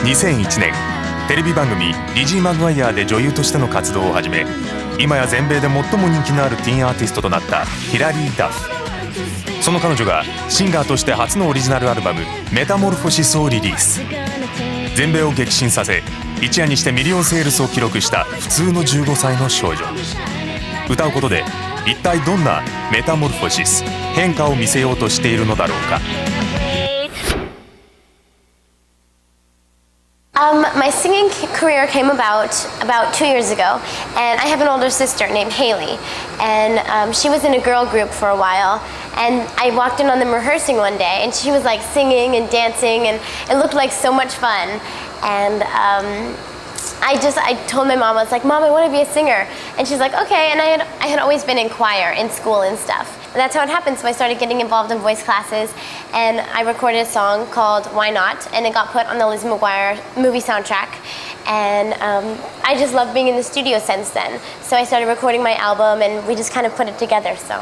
2001年テレビ番組「リジー・マグワイア」で女優としての活動を始め、今や全米で最も人気のあるティーンアーティストとなったヒラリー・ダフ。その彼女がシンガーとして初のオリジナルアルバム「メタモルフォシス」をリリース。全米を激震させ、一夜にしてミリオンセールスを記録した普通の15歳の少女。歌うことで一体どんなメタモルフォシス、変化を見せようとしているのだろうか。My singing career came about 2 years ago, and I have an older sister named Haley, and she was in a girl group for a while, and I walked in on them rehearsing one day, and she was like singing and dancing, and it looked like so much fun, and I told my mom, I was like, Mom, I want to be a singer. And she's like, okay. And I had always been in choir in school and stuff. And that's how it happened. So I started getting involved in voice classes, and I recorded a song called Why Not? And it got put on the Lizzie McGuire movie soundtrack. And I just loved being in the studio since then. So I started recording my album, and we just kind of put it together, so.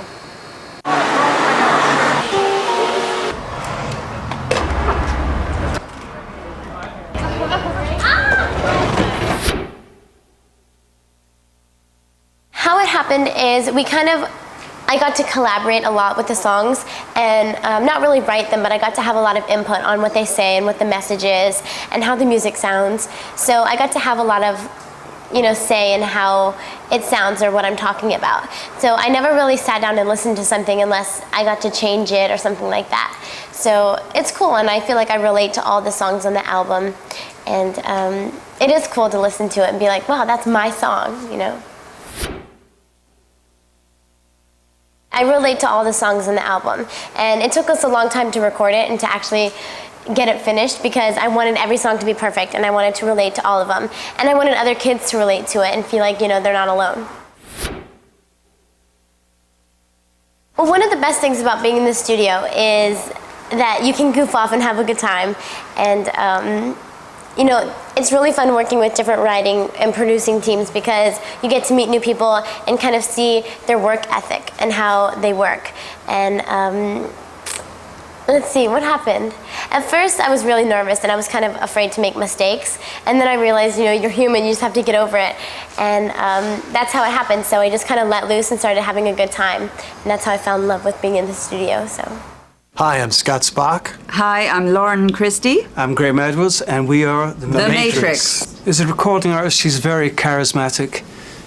How it happened is I got to collaborate a lot with the songs, and not really write them, but I got to have a lot of input on what they say and what the message is and how the music sounds. So I got to have a lot of, say in how it sounds or what I'm talking about. So I never really sat down and listened to something unless I got to change it or something like that. So it's cool, and I feel like I relate to all the songs on the album, and it is cool to listen to it and be like, wow, that's my song, I relate to all the songs in the album, and it took us a long time to record it and to actually get it finished, because I wanted every song to be perfect, and I wanted to relate to all of them, and I wanted other kids to relate to it and feel like, they're not alone. Well, one of the best things about being in the studio is that you can goof off and have a good time, and it's really fun working with different writing and producing teams, because you get to meet new people and kind of see their work ethic and how they work. And let's see, what happened? At first I was really nervous, and I was kind of afraid to make mistakes, and then I realized, you're human, you just have to get over it. And that's how it happened. So I just kind of let loose and started having a good time, and that's how I fell in love with being in the studio. So. Hi, I'm Scott Spock. Hi, I'm Lauren Christie. I'm Graham Edwards, and we are The Matrix. As a recording artist, she's very charismatic.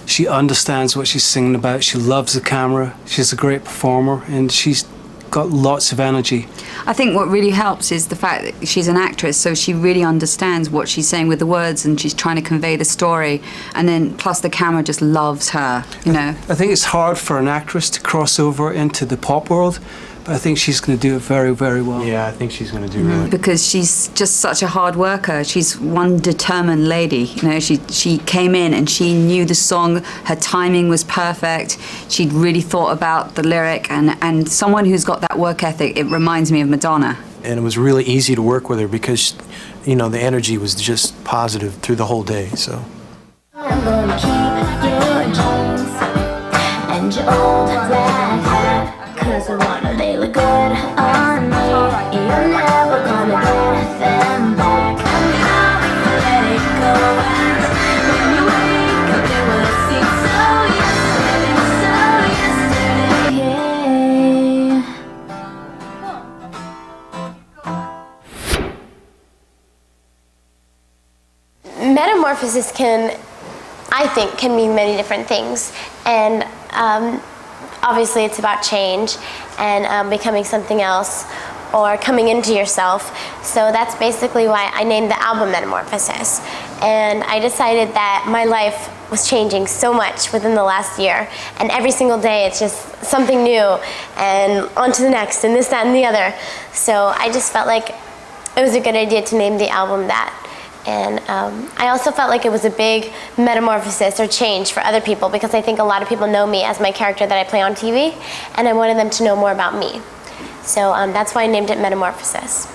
She understands what she's singing about. She loves the camera. She's a great performer, and she's got lots of energy. I think what really helps is the fact that she's an actress, so she really understands what she's saying with the words, and she's trying to convey the story. And then plus the camera just loves her, I think it's hard for an actress to cross over into the pop world, but I think she's going to do it very, very well. Yeah, I think she's going to do really. Because she's just such a hard worker. She's one determined lady. She came in and she knew the song. Her timing was perfect. She'd really thought about the lyric, and someone who's got that work ethic, it reminds me of Madonna. And it was really easy to work with her because, the energy was just positive through the whole day. So. I'm gonna keep your jeans and your old black hat, 'cause I wanna they look good on me. You're never gonna get them back. And how we let it go. When you wake up, it will seem so yesterday, yeah. Metamorphosis can mean many different things, and obviously it's about change and becoming something else or coming into yourself. So that's basically why I named the album Metamorphosis. And I decided that my life was changing so much within the last year, and every single day it's just something new and on to the next and this, that, and the other. So I just felt like it was a good idea to name the album that. And I also felt like it was a big metamorphosis or change for other people, because I think a lot of people know me as my character that I play on TV, and I wanted them to know more about me. So that's why I named it Metamorphosis.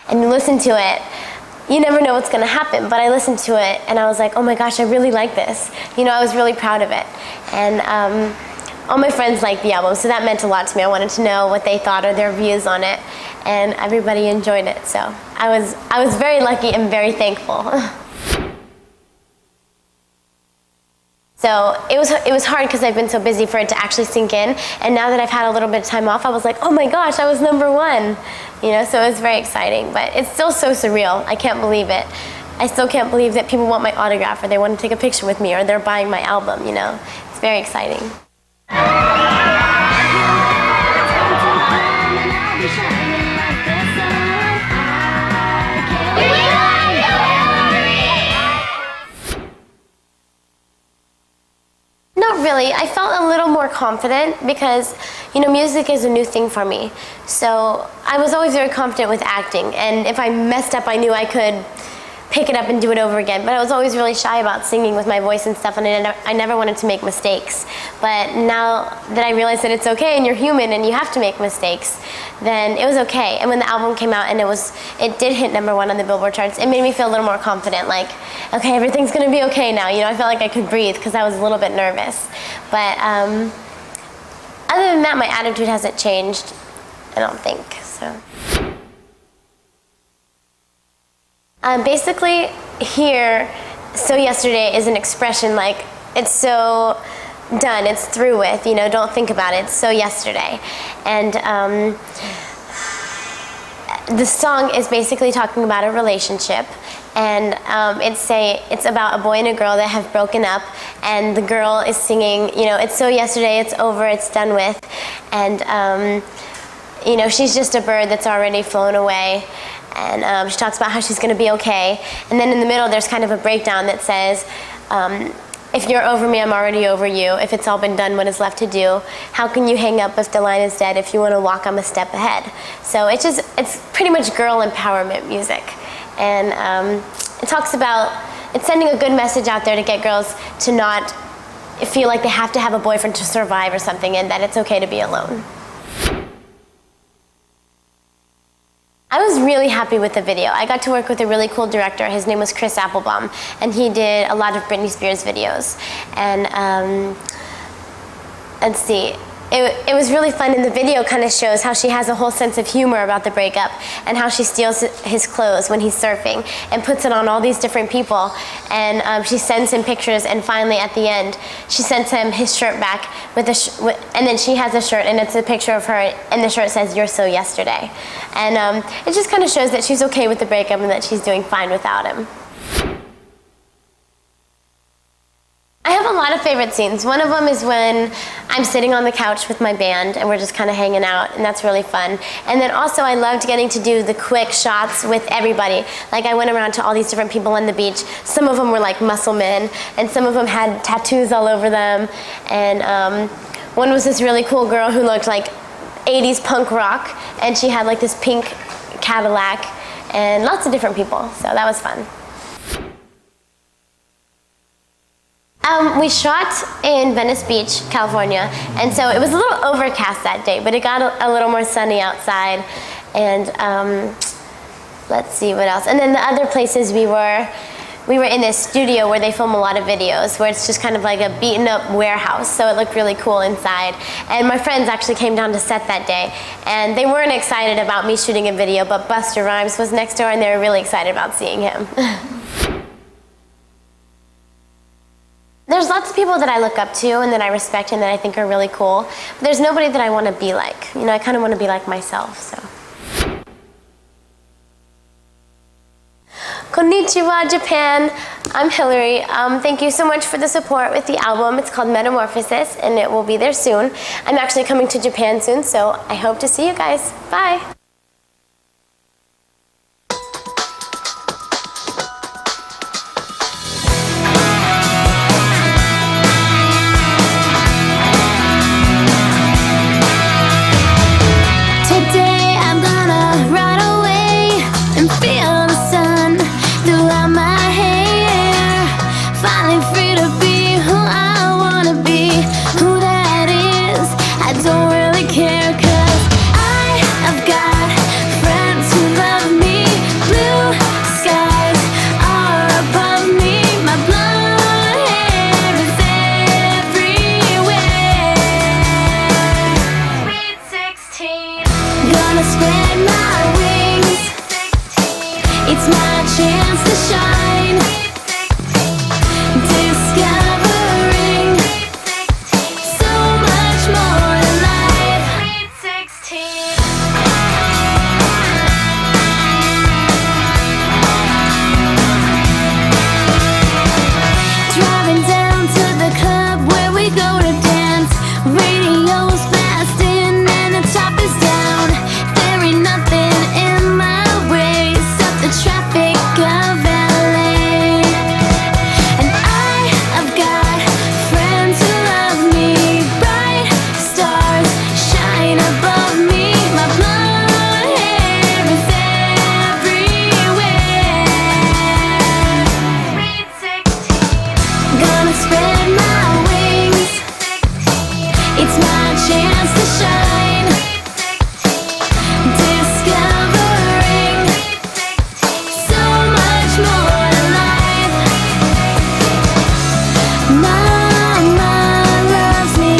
And you listen to it, you never know what's going to happen, but I listened to it and I was like, oh my gosh, I really like this. I was really proud of it. And all my friends liked the album, so that meant a lot to me. I wanted to know what they thought or their views on it, and everybody enjoyed it. So I was very lucky and very thankful. So it was hard because I've been so busy for it to actually sink in, and now that I've had a little bit of time off, I was like, oh my gosh, I was #1, you know. So it was very exciting, but it's still so surreal. I can't believe it. I still can't believe that people want my autograph, or they want to take a picture with me, or they're buying my album. You know, it's very exciting. Not really. I felt a little more confident because, you know, music is a new thing for me. So I was always very confident with acting, and if I messed up, I knew I could pick it up and do it over again. But I was always really shy about singing with my voice and stuff, and I never wanted to make mistakes. But now that I realize that it's okay and you're human and you have to make mistakes, then it was okay. And when the album came out and it did hit #1 on the Billboard charts, it made me feel a little more confident, like, okay, everything's gonna be okay now. You know, I felt like I could breathe because I was a little bit nervous. But other than that, my attitude hasn't changed, I don't think, so. Basically, here, so yesterday is an expression like, it's so done, it's through with, you know, don't think about it, it's so yesterday. And the song is basically talking about a relationship, and it's about a boy and a girl that have broken up, and the girl is singing, you know, it's so yesterday, it's over, it's done with, and you know, she's just a bird that's already flown away. And she talks about how she's going to be okay. And then in the middle, there's kind of a breakdown that says, if you're over me, I'm already over you. If it's all been done, what is left to do? How can you hang up if the line is dead? If you want to walk, I'm a step ahead. So it's pretty much girl empowerment music. And it talks about, it's sending a good message out there to get girls to not feel like they have to have a boyfriend to survive or something, and that it's okay to be alone. I was really happy with the video. I got to work with a really cool director. His name was Chris Applebaum, and he did a lot of Britney Spears videos. And let's see, it was really fun, and the video kind of shows how she has a whole sense of humor about the breakup, and how she steals his clothes when he's surfing and puts it on all these different people, and she sends him pictures, and finally at the end she sends him his shirt back and then she has a shirt, and it's a picture of her, and the shirt says, "You're so yesterday." And it just kind of shows that she's okay with the breakup and that she's doing fine without him. I have a lot of favorite scenes. One of them is when I'm sitting on the couch with my band and we're just kind of hanging out, and that's really fun. And then also I loved getting to do the quick shots with everybody. Like, I went around to all these different people on the beach. Some of them were like muscle men, and some of them had tattoos all over them. And one was this really cool girl who looked like 80s punk rock, and she had like this pink Cadillac, and lots of different people. So that was fun. We shot in Venice Beach, California, and so it was a little overcast that day, but it got a little more sunny outside, and let's see what else. And then the other places we were in this studio where they film a lot of videos, where it's just kind of like a beaten up warehouse, so it looked really cool inside. And my friends actually came down to set that day, and they weren't excited about me shooting a video, but Busta Rhymes was next door, and they were really excited about seeing him. There's lots of people that I look up to and that I respect and that I think are really cool, but there's nobody that I want to be like. You know, I kind of want to be like myself, so. Konnichiwa, Japan. I'm Hilary. Thank you so much for the support with the album. It's called Metamorphosis, and it will be there soon. I'm actually coming to Japan soon, so I hope to see you guys. Bye. Today I'm gonna ride away and feel the sun throughout my hair. Finally free to be who I wanna be. Who that is, I don't really care, 'cause I have got It's my chance to shine. Discovering so much more to life. Sweet 16. Driving down to the club where we go to dance. Radio's blasting and the top is down. There ain't nothing in my way except the traffic of LA. And I've got friends who love me. Bright stars shine above me. My blonde hair is everywhere. Sweet 16. Gonna spread my wings. It's my chance to shine. Discovering so much more to life. Mama loves me, a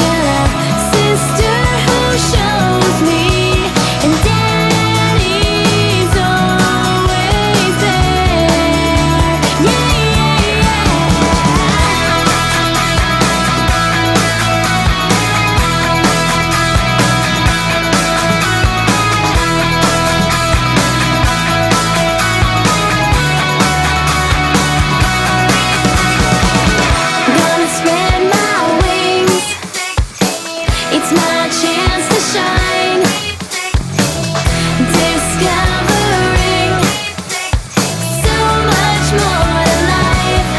sister who shows me, and Daddy's always there. Yeah, Gonna spread my wings. It's my chance to shine. Discovering so much more to life.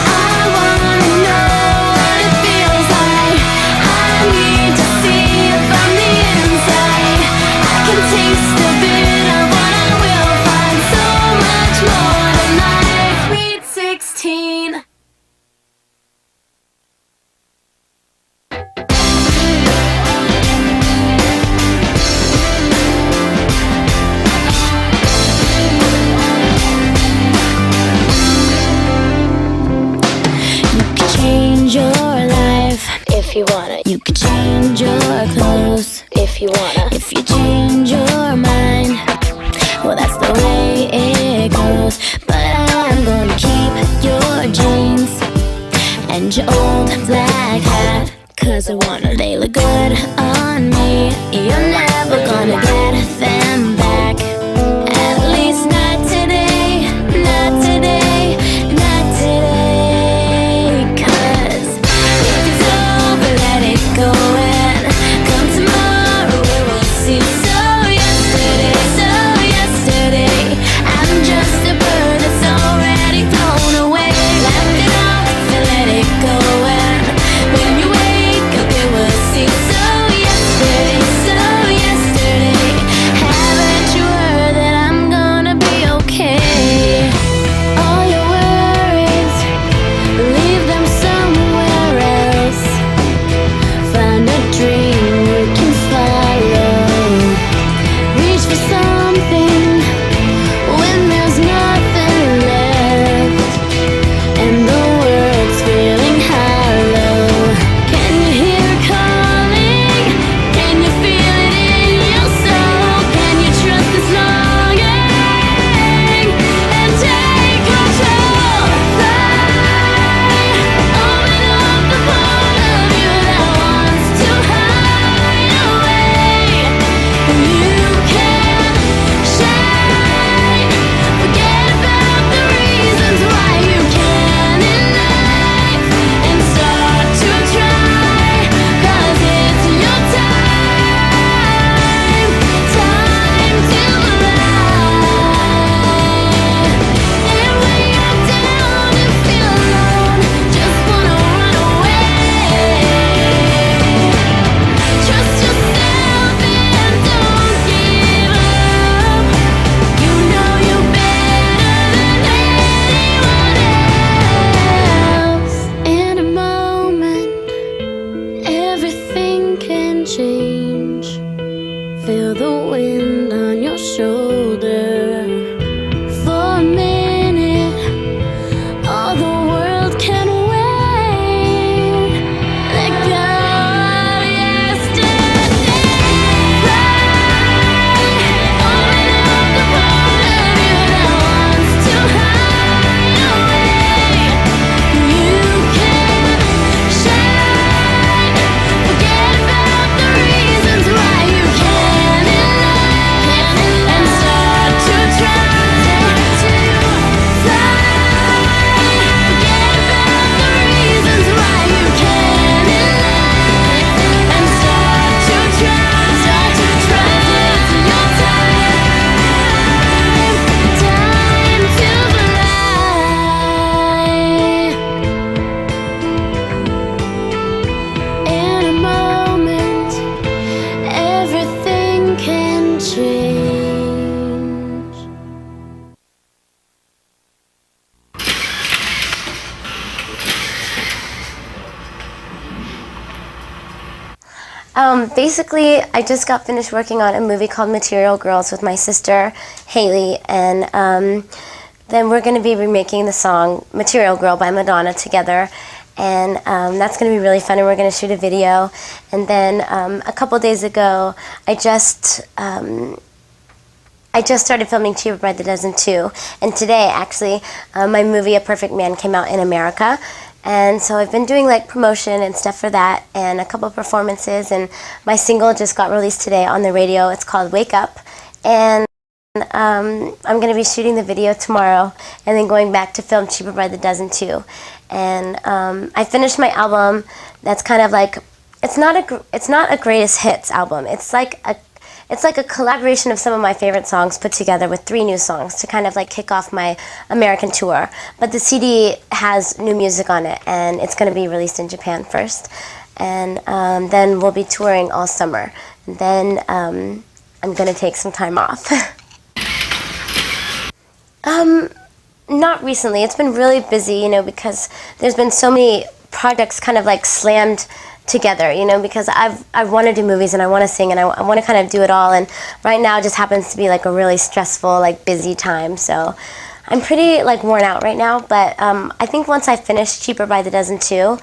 I wanna know what it feels like. I need to see it from the inside. I can taste a bit of what I will find. So much more to life. Sweet 16. You could change your life if you wanna. You could change your clothes if you wanna. If you change your mind, well, that's the way it goes. But I'm gonna keep your jeans and your old black hat, 'cause I wanna. They look good on me. You're never gonna get them back. At least not today, not today, not today. 'Cause if it's over, let it go, and come tomorrow we will see. So yesterday, I'm just a bird that's already flown away. Left it off and let it go, and when you wake up you will see. So yesterday, haven't you heard that I'm gonna be okay? All your worries, leave them somewhere else. Find a dream you can follow. Reach for something when there's nothing left, and the world's feeling hollow. Can you hear it calling? Can you feel it in your soul? Can you trust this longing and take control? Fly, open up the part of you that wants to hide away. You can shine. Forget about the reasons why you can in life, and start to try. 'Cause it's your time to rise. And when you're down and feel alone, just wanna run away. Trust yourself and don't give up. You know you're better than anyone else. In a moment, everything can change. Feel the wind on your shoulder. For a minute, all the world can wait. Let go of yesterday. Fly, open up the part Basically, I just got finished working on a movie called Material Girls with my sister, Haley, and then we're going to be remaking the song Material Girl by Madonna together, and that's going to be really fun, and we're going to shoot a video. And then a couple days ago, I just started filming Cheaper by the Dozen too, and today, actually, my movie A Perfect Man came out in America. And so I've been doing like promotion and stuff for that, and a couple performances, and my single just got released today on the radio. It's called Wake Up, and I'm going to be shooting the video tomorrow and then going back to film Cheaper by the Dozen too. And I finished my album. That's kind of like, it's not a greatest hits album. It's like a collaboration of some of my favorite songs put together with 3 new songs to kind of like kick off my American tour. But the CD has new music on it, and it's going to be released in Japan first. And then we'll be touring all summer. And then I'm going to take some time off. Not recently. It's been really busy, you know, because there's been so many projects kind of like slammed together, you know, because I want to do movies and I want to sing and I want to kind of do it all, and right now it just happens to be like a really stressful, like busy time, so I'm pretty like worn out right now. But I think once I finish Cheaper by the Dozen too,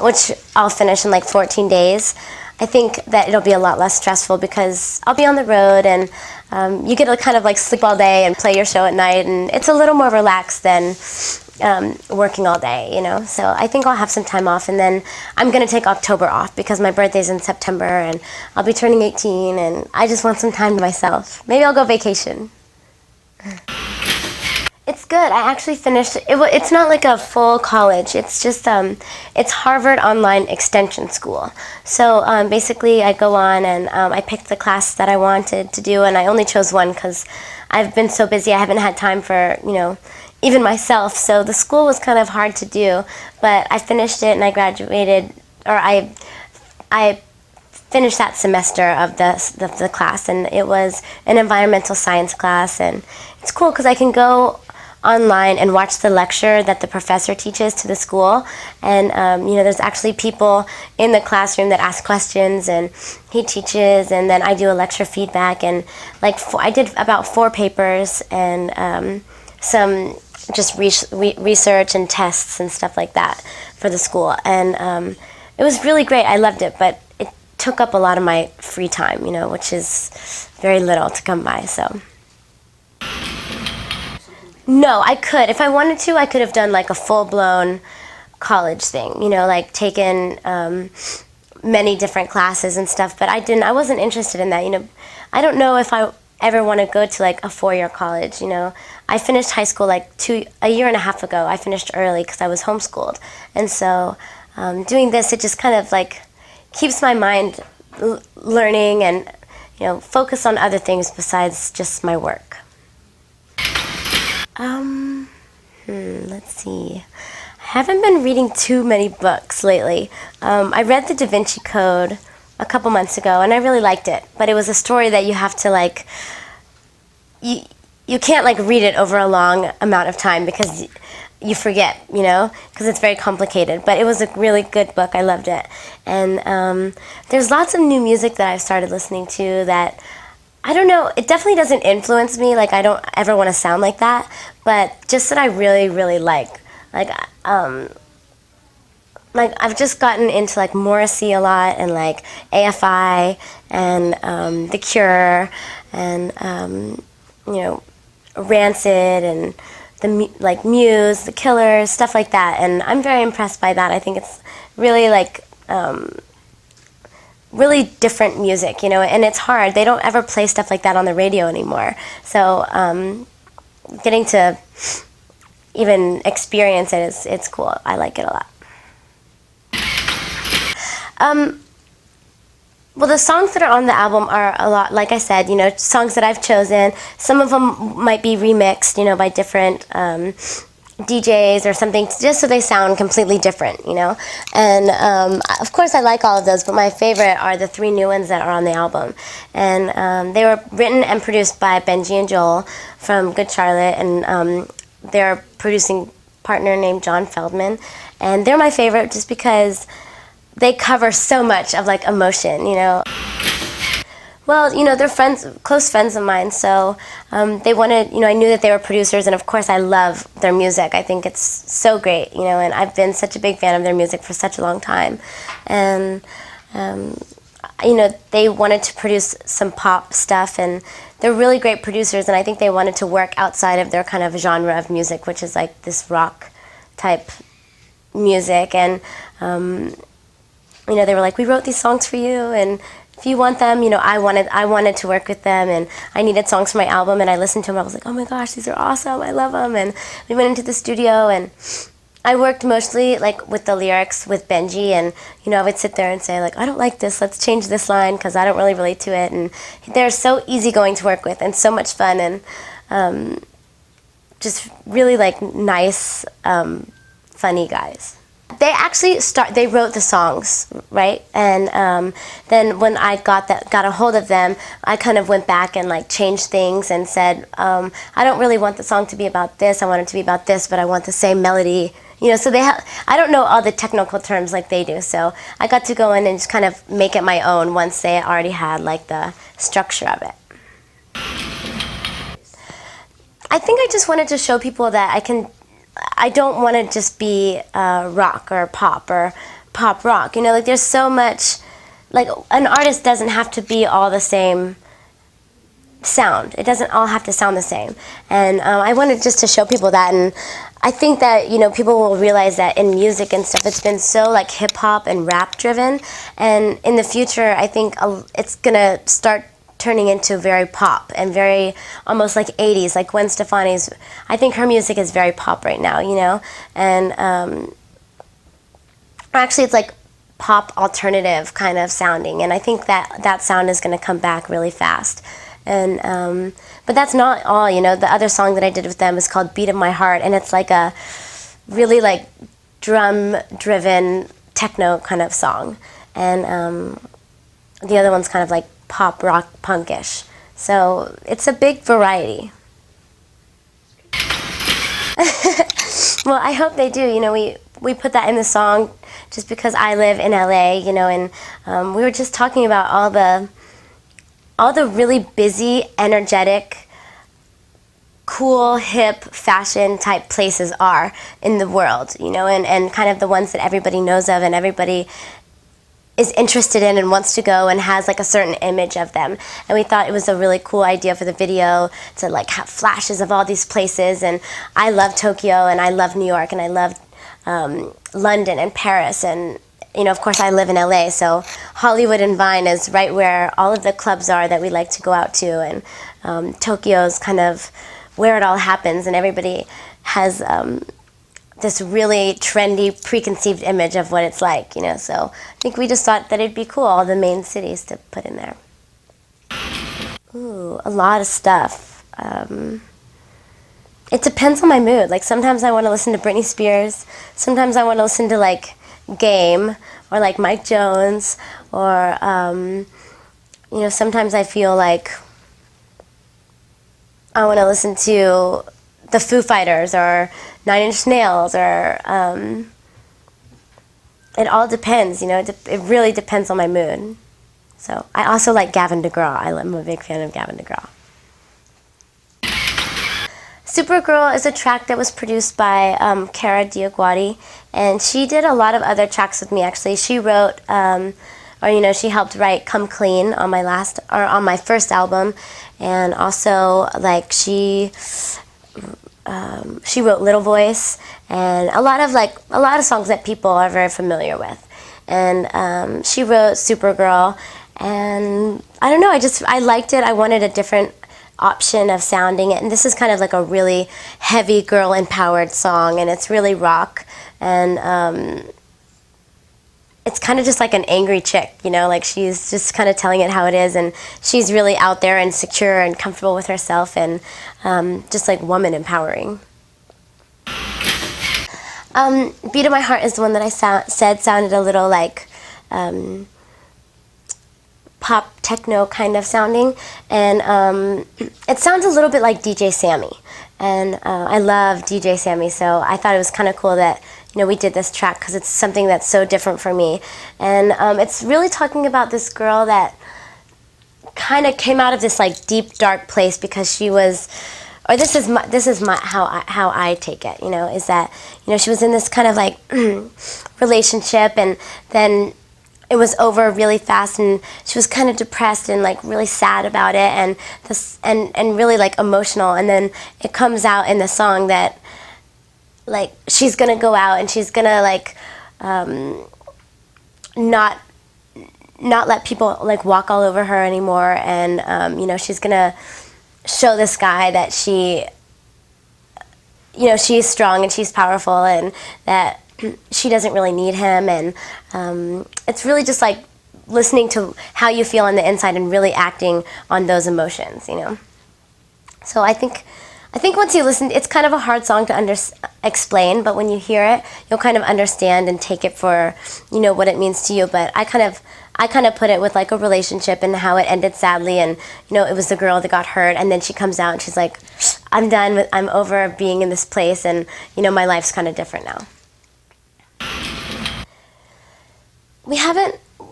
which I'll finish in like 14 days, I think that it'll be a lot less stressful because I'll be on the road, and you get to kind of like sleep all day and play your show at night, and it's a little more relaxed than working all day, you know. So I think I'll have some time off, and then I'm going to take October off because my birthday's in September and I'll be turning 18, and I just want some time to myself. Maybe I'll go vacation. It's good. I actually finished it. It's not like a full college. It's just it's Harvard Online Extension School. So basically I go on and I picked the class that I wanted to do, and I only chose one because I've been so busy I haven't had time for, you know, even myself. So the school was kind of hard to do, but I finished it and I graduated, or I finished that semester of the class, and it was an environmental science class, and it's cool because I can go online and watch the lecture that the professor teaches to the school, and you know, there's actually people in the classroom that ask questions, and he teaches, and then I do a lecture feedback, and like I did about 4 papers and some just research and tests and stuff like that for the school, and it was really great. I loved it, but it took up a lot of my free time, you know, which is very little to come by. So no, I could. If I wanted to, I could have done like a full-blown college thing, you know, like taken many different classes and stuff, but I wasn't interested in that, you know. I don't know if I ever want to go to like a 4-year college, you know. I finished high school like a year and a half ago. I finished early because I was homeschooled, and so doing this, it just kind of like keeps my mind learning and, you know, focus on other things besides just my work. Let's see. I haven't been reading too many books lately. I read The Da Vinci Code a couple months ago, and I really liked it. But it was a story that you have to like, you can't like read it over a long amount of time because you forget, you know, because it's very complicated. But it was a really good book. I loved it. And there's lots of new music that I've started listening to that, I don't know, it definitely doesn't influence me. Like, I don't ever want to sound like that, but just that I really, really like. Like I've just gotten into like Morrissey a lot, and like AFI, and The Cure, and you know, Rancid, and like Muse, The Killers, stuff like that. And I'm very impressed by that. I think it's really like really different music, you know, and it's hard. They don't ever play stuff like that on the radio anymore. So getting to even experience it it's cool. I like it a lot. Well, the songs that are on the album are a lot, like I said, you know, songs that I've chosen. Some of them might be remixed, you know, by different DJs or something, just so they sound completely different, you know. And of course I like all of those, but my favorite are the 3 new ones that are on the album. And they were written and produced by Benji and Joel from Good Charlotte, and their producing partner named John Feldman. And they're my favorite just because they cover so much of like emotion, you know. Well, you know, they're friends, close friends of mine, so they wanted, you know, I knew that they were producers, and of course I love their music. I think it's so great, you know, and I've been such a big fan of their music for such a long time. And, you know, they wanted to produce some pop stuff, and they're really great producers, and I think they wanted to work outside of their kind of genre of music, which is like this rock type music. And, you know, they were like, we wrote these songs for you, and if you want them, you know, I wanted to work with them, and I needed songs for my album, and I listened to them. I was like, oh my gosh, these are awesome. I love them. And we went into the studio, and I worked mostly like with the lyrics with Benji, and you know, I would sit there and say like, I don't like this. Let's change this line because I don't really relate to it. And they're so easygoing to work with and so much fun, and just really like nice, funny guys. They actually they wrote the songs, right? And then when I got a hold of them, I kind of went back and like changed things and said, I don't really want the song to be about this. I want it to be about this, but I want the same melody. You know, so I don't know all the technical terms like they do, so I got to go in and just kind of make it my own once they already had like the structure of it. I think I just wanted to show people that I don't want to just be rock or pop rock. You know, like there's so much, like an artist doesn't have to be all the same sound. It doesn't all have to sound the same. And I wanted just to show people that, and I think that, you know, people will realize that in music and stuff, it's been so like hip hop and rap driven, and in the future, I think it's gonna start turning into very pop and very almost like 80s, like Gwen Stefani's. I think her music is very pop right now, you know, and actually it's like pop alternative kind of sounding, and I think that sound is going to come back really fast. And but that's not all, you know. The other song that I did with them is called Beat of My Heart, and it's like a really like drum driven techno kind of song, and the other one's kind of like pop rock punkish. So it's a big variety. Well, I hope they do. You know, we put that in the song just because I live in LA, you know, and we were just talking about all the really busy, energetic, cool, hip, fashion type places are in the world, you know, and kind of the ones that everybody knows of and everybody is interested in and wants to go and has like a certain image of them. And we thought it was a really cool idea for the video to like have flashes of all these places. And I love Tokyo, and I love New York, and I love London and Paris, and you know, of course I live in LA, so Hollywood and Vine is right where all of the clubs are that we like to go out to, and Tokyo's kind of where it all happens, and everybody has this really trendy, preconceived image of what it's like, you know. So I think we just thought that it'd be cool, all the main cities to put in there. Ooh, a lot of stuff. It depends on my mood. Like sometimes I want to listen to Britney Spears. Sometimes I want to listen to like Game or like Mike Jones, or you know, sometimes I feel like I want to listen to the Foo Fighters or Nine Inch Nails, or it all depends, you know. It really depends on my mood. So I also like Gavin DeGraw. I'm a big fan of Gavin DeGraw. Supergirl is a track that was produced by Cara Diaguati, and she did a lot of other tracks with me. Actually, she wrote, or you know, she helped write "Come Clean" on my first album, and also like she wrote "Little Voice" and a lot of songs that people are very familiar with. And she wrote "Supergirl," and I don't know, I liked it. I wanted a different option of sounding it, and this is kind of like a really heavy girl empowered song, and it's really rock, and it's kind of just like an angry chick, you know, like she's just kind of telling it how it is, and she's really out there and secure and comfortable with herself, and just like woman empowering. Beat of My Heart is the one that I said sounded a little like pop techno kind of sounding, and it sounds a little bit like DJ Sammy, and I love DJ Sammy, so I thought it was kind of cool that we did this track because it's something that's so different for me. And it's really talking about this girl that kind of came out of this like deep, dark place because she was, or this is my how I take it, is that, she was in this kind of like relationship, and then it was over really fast, and she was kind of depressed and like really sad about it, and and really like emotional. And then it comes out in the song that like she's gonna go out and she's gonna like not let people like walk all over her anymore, and she's gonna show this guy that she's strong and she's powerful, and that she doesn't really need him. And it's really just like listening to how you feel on the inside and really acting on those emotions, So I think once you listen, it's kind of a hard song to explain, but when you hear it, you'll kind of understand and take it for, what it means to you. But I kind of put it with like a relationship and how it ended sadly, and it was the girl that got hurt, and then she comes out and she's like, I'm done, I'm over being in this place, and my life's kind of different now.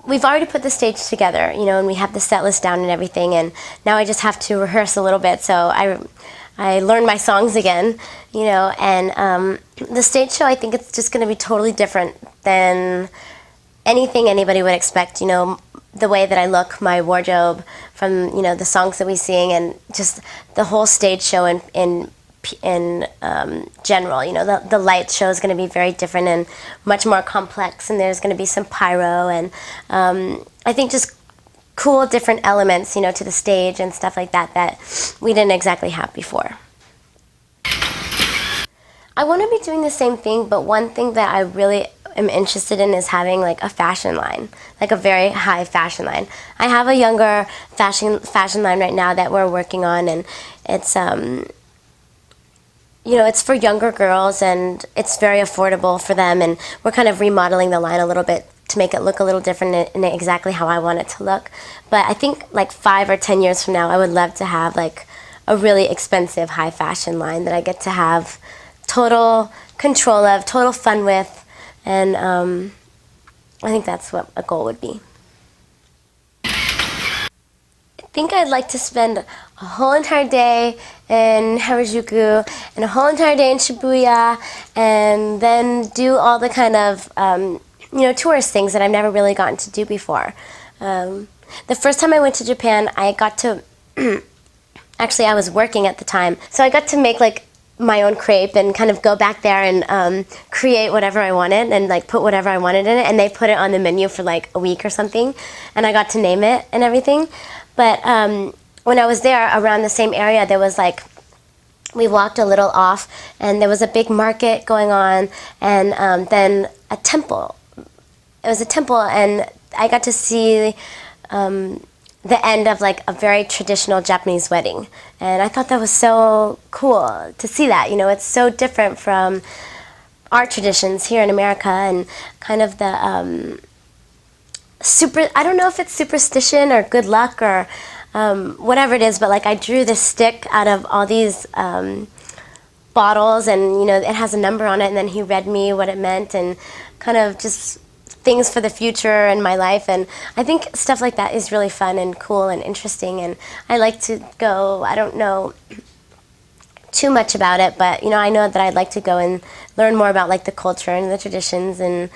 We've already put the stage together, and we have the set list down and everything, and now I just have to rehearse a little bit, so I learned my songs again, and the stage show, I think it's just going to be totally different than anything anybody would expect, the way that I look, my wardrobe, from, the songs that we sing, and just the whole stage show in general. The light show is going to be very different and much more complex, and there's going to be some pyro, and I think just cool different elements, to the stage and stuff like that we didn't exactly have before. I want to be doing the same thing, but one thing that I really am interested in is having like a fashion line, like a very high fashion line. I have a younger fashion line right now that we're working on, and it's it's for younger girls, and it's very affordable for them, and we're kind of remodeling the line a little bit to make it look a little different in exactly how I want it to look. But I think like 5 or 10 years from now, I would love to have like a really expensive high fashion line that I get to have total control of, total fun with, and I think that's what a goal would be. I think I'd like to spend a whole entire day in Harajuku and a whole entire day in Shibuya, and then do all the kind of tourist things that I've never really gotten to do before. The first time I went to Japan, I got to actually I was working at the time, so I got to make like my own crepe and kind of go back there and create whatever I wanted and like put whatever I wanted in it, and they put it on the menu for like a week or something, and I got to name it and everything. But when I was there, around the same area, there was like, we walked a little off, and there was a big market going on, and then a temple. It was a temple, and I got to see the end of like a very traditional Japanese wedding, and I thought that was so cool to see that. It's so different from our traditions here in America, and kind of the I don't know if it's superstition or good luck or whatever it is, but like I drew this stick out of all these bottles, and it has a number on it, and then he read me what it meant, and kind of just things for the future in my life. And I think stuff like that is really fun and cool and interesting, and I like to go. I don't know too much about it, but I know that I'd like to go and learn more about like the culture and the traditions, and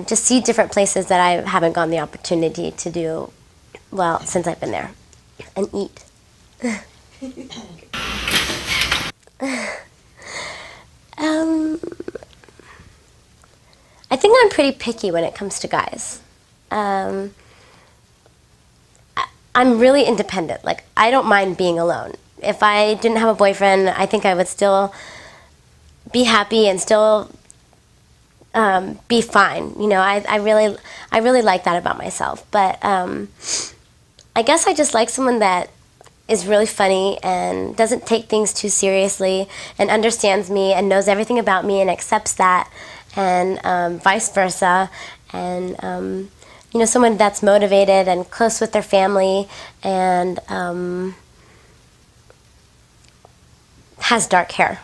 just see different places that I haven't gotten the opportunity to do, well, since I've been there, and eat. I think I'm pretty picky when it comes to guys. I'm really independent. Like, I don't mind being alone. If I didn't have a boyfriend, I think I would still be happy and still be fine. I really like that about myself. But I guess I just like someone that is really funny and doesn't take things too seriously and understands me and knows everything about me and accepts that, and vice versa. And someone that's motivated and close with their family, and has dark hair.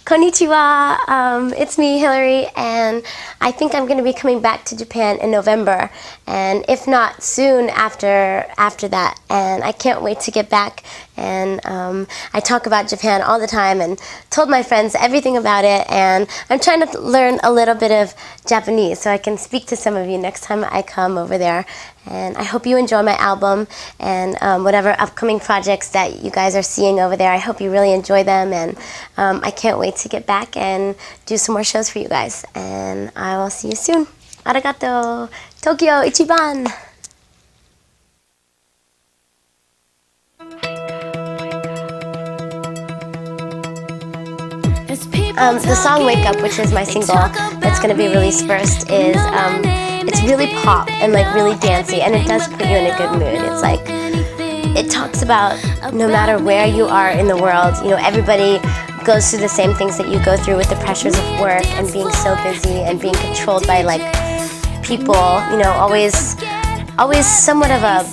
Konnichiwa, it's me, Hilary, and I think I'm going to be coming back to Japan in November, and if not, soon after that, and I can't wait to get back, and I talk about Japan all the time and told my friends everything about it, and I'm trying to learn a little bit of Japanese so I can speak to some of you next time I come over there, and I hope you enjoy my album and whatever upcoming projects that you guys are seeing over there. I hope you really enjoy them, and I can't wait to get back and do some more shows for you guys. And I will see you soon. Arigato. Tokyo Ichiban. The song Wake Up, which is my single that's going to be released first, is it's really pop and like really dancey, and it does put you in a good mood. It's like, it talks about no matter where you are in the world, you know, everybody goes through the same things that you go through with the pressures of work and being so busy and being controlled by like people, you know, always somewhat of a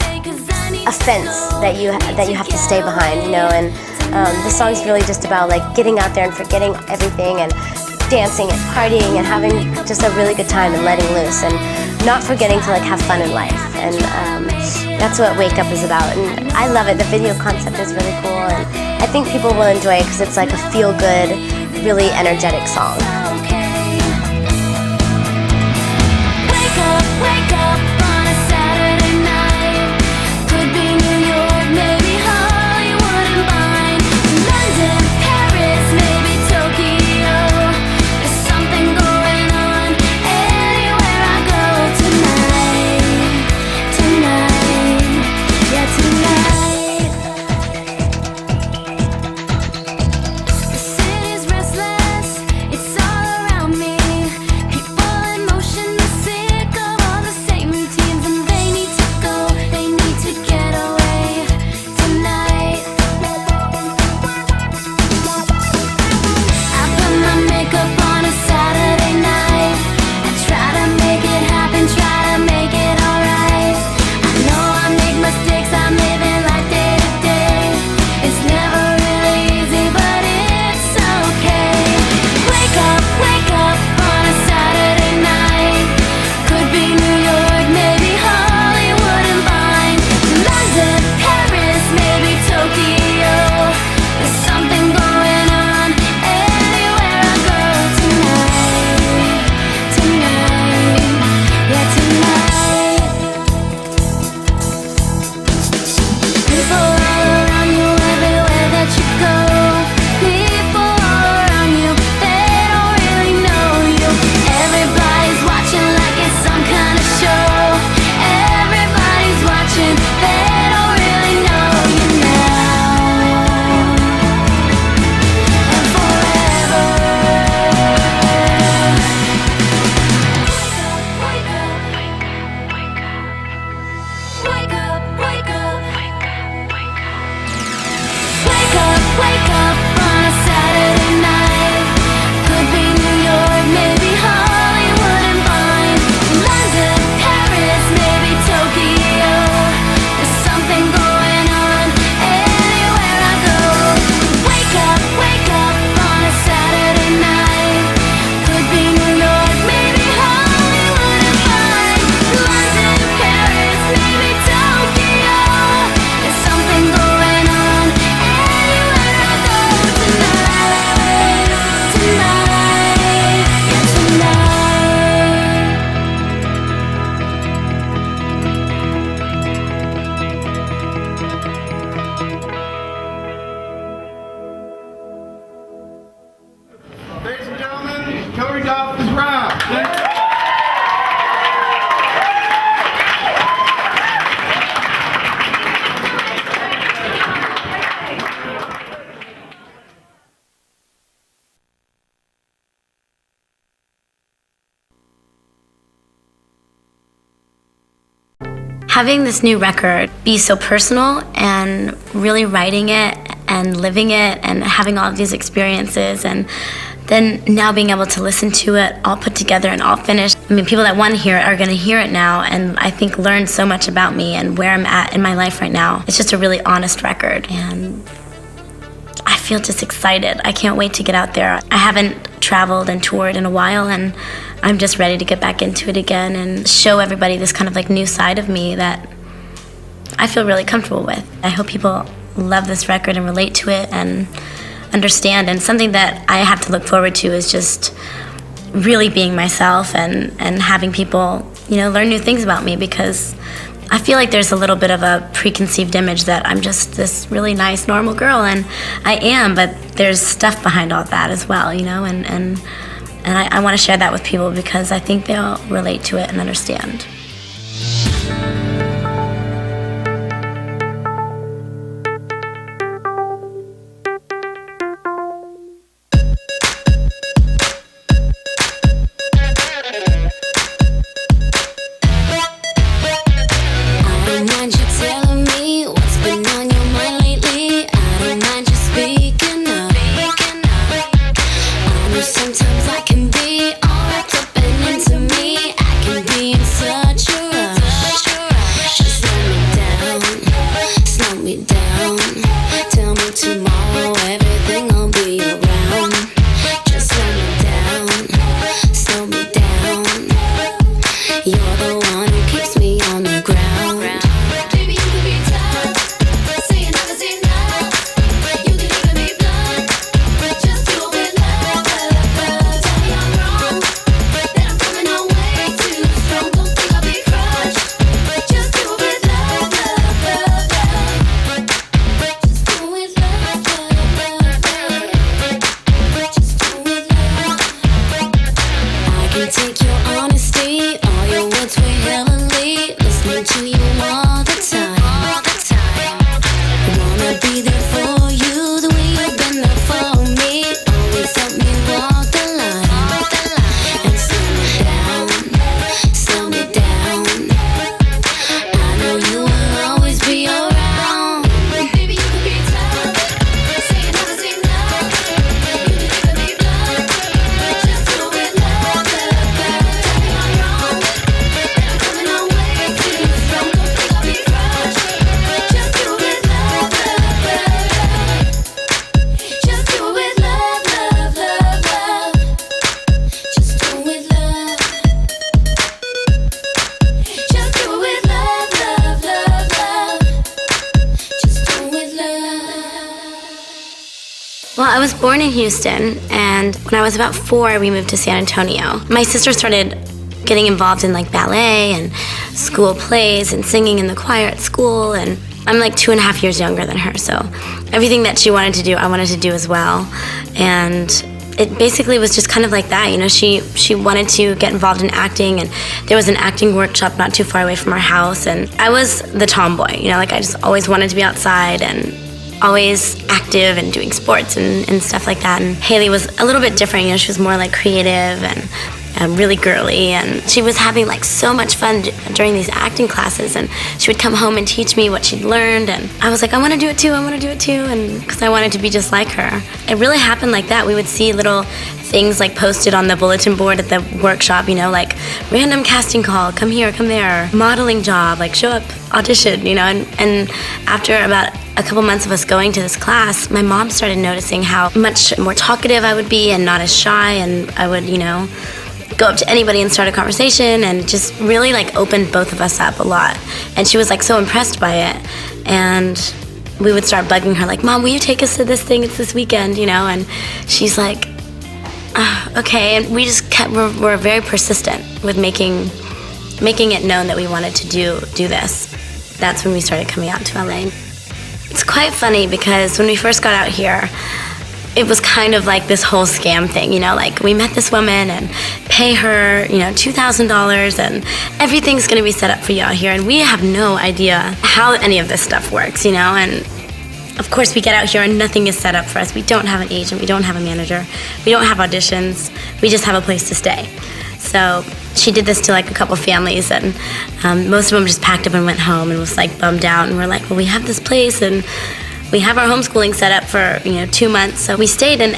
fence that you have to stay behind, you know. And the song's really just about like getting out there and forgetting everything and dancing and partying and having just a really good time and letting loose and not forgetting to like have fun in life. And that's what Wake Up is about, and I love it. The video concept is really cool, and I think people will enjoy it because it's like a feel-good, really energetic song. Wake up, wake up on a Saturday night. Could be New York, maybe Hollywood and Vine, London, Paris, maybe Tokyo. There's something going on anywhere I go tonight, yeah, tonight. The city's restless, it's all around me. People in motion, they're sick of all the same routines, and they need to go, they need to get away tonight. I put my makeup on a Saturday night. I try to make it happen, try to make it alright. I know I make mistakes, I'm living life day to day. It's never really easy, but it's okay. Wake up on a Saturday night. Could be New York, maybe Hollywood and Vine, London, Paris, maybe Tokyo. There's something going on anywhere I go tonight, yeah, tonight. People all around you, everywhere that you go. People all around you, they don't really know you. Everybody's watching like it's some kind of show. Everybody's watching, they don't really know you now and forever. Wake up, wake up, wake up, wake up, wake up, wake up, wake up. Wake up, wake up on a Saturday night. Could be New York, maybe Hollywood and Vine, London, Paris, maybe Tokyo. There's something going on anywhere I go. Wake up on a Saturday night. Could be New York, maybe Hollywood and Vine, London, Paris, maybe Tokyo. There's something going on anywhere I go tonight, yeah, tonight. Ladies and gentlemen, Hilary Duff is round. Having this new record be so personal and really writing it and living it and having all of these experiences, and then now being able to listen to it all put together and all finished. I mean, people that want to hear it are going to hear it now, and I think learn so much about me and where I'm at in my life right now. It's just a really honest record, and I feel feel just excited. I can't wait to get out there. I haven't traveled and toured in a while, and I'm just ready to get back into it again and show everybody this kind of like new side of me that I feel really comfortable with. I hope people love this record and relate to it and understand. And something that I have to look forward to is just really being myself and having people, you know, learn new things about me, because I feel like there's a little bit of a preconceived image that I'm just this really nice, normal girl, and I am, but there's stuff behind all that as well, you know, and I want to share that with people because I think they'll relate to it and understand. Sometimes I can be all wrapped up and into me. I can be in such a rush. Just slow me down. Tell me tomorrow everything will be around. Just slow me down. You're the one who keeps me on the ground. Baby, you can be tough, say you never say enough. You can even be blunt, just do it with love. Tell me I'm wrong, that I'm coming on way too strong. Don't think I'll be crushed, just do it with love. Just do it with love. Just do it with love. I can take your honesty, all your words were heavenly. Listening to you all the time. Wanna be there for you the way you've been there for me. Always help me walk the line. And slow me down. I know you will always be around. Baby, you can be tough, say you never say enough. You can even be blunt, just do it with love. Tell me I'm wrong, that I'm coming on way too strong. Don't think I'll be crushed, just do it with love. Just do it with love. Just do it with love. Just do it with love. Just do it with love. Well, I was born in Houston, and when I was about 4, we moved to San Antonio. My sister started getting involved in like ballet and school plays and singing in the choir at school, and I'm like 2.5 years younger than her, so everything that she wanted to do, I wanted to do as well. And it basically was just kind of like that, you know, she wanted to get involved in acting, and there was an acting workshop not too far away from our house, and I was the tomboy, you know, like I just always wanted to be outside and always active and doing sports and stuff like that. And Haley was a little bit different, you know, she was more like creative and really girly, and she was having like so much fun during these acting classes, and she would come home and teach me what she'd learned, and I was like, I want to do it too, and because I wanted to be just like her. It really happened like that. We would see little things like posted on the bulletin board at the workshop, you know, like random casting call, come here, come there, modeling job, like show up, audition, you know. And after about a couple months of us going to this class, my mom started noticing how much more talkative I would be and not as shy, and I would, you know, go up to anybody and start a conversation, and just really like opened both of us up a lot. And she was like so impressed by it, and we would start bugging her like, Mom, will you take us to this thing? It's this weekend, you know. And she's like, okay. And we just we're very persistent with making it known that we wanted to do this. That's when we started coming out to LA. It's quite funny because when we first got out here, it was kind of like this whole scam thing, you know, like we met this woman and pay her, you know, $2,000 and everything's gonna be set up for you out here, and we have no idea how any of this stuff works, you know. And of course we get out here and nothing is set up for us. We don't have an agent, we don't have a manager, we don't have auditions, we just have a place to stay. So she did this to like a couple families, and most of them just packed up and went home and was like bummed out, and we're like, well, we have this place and we have our homeschooling set up for, you know, 2 months. So we stayed, and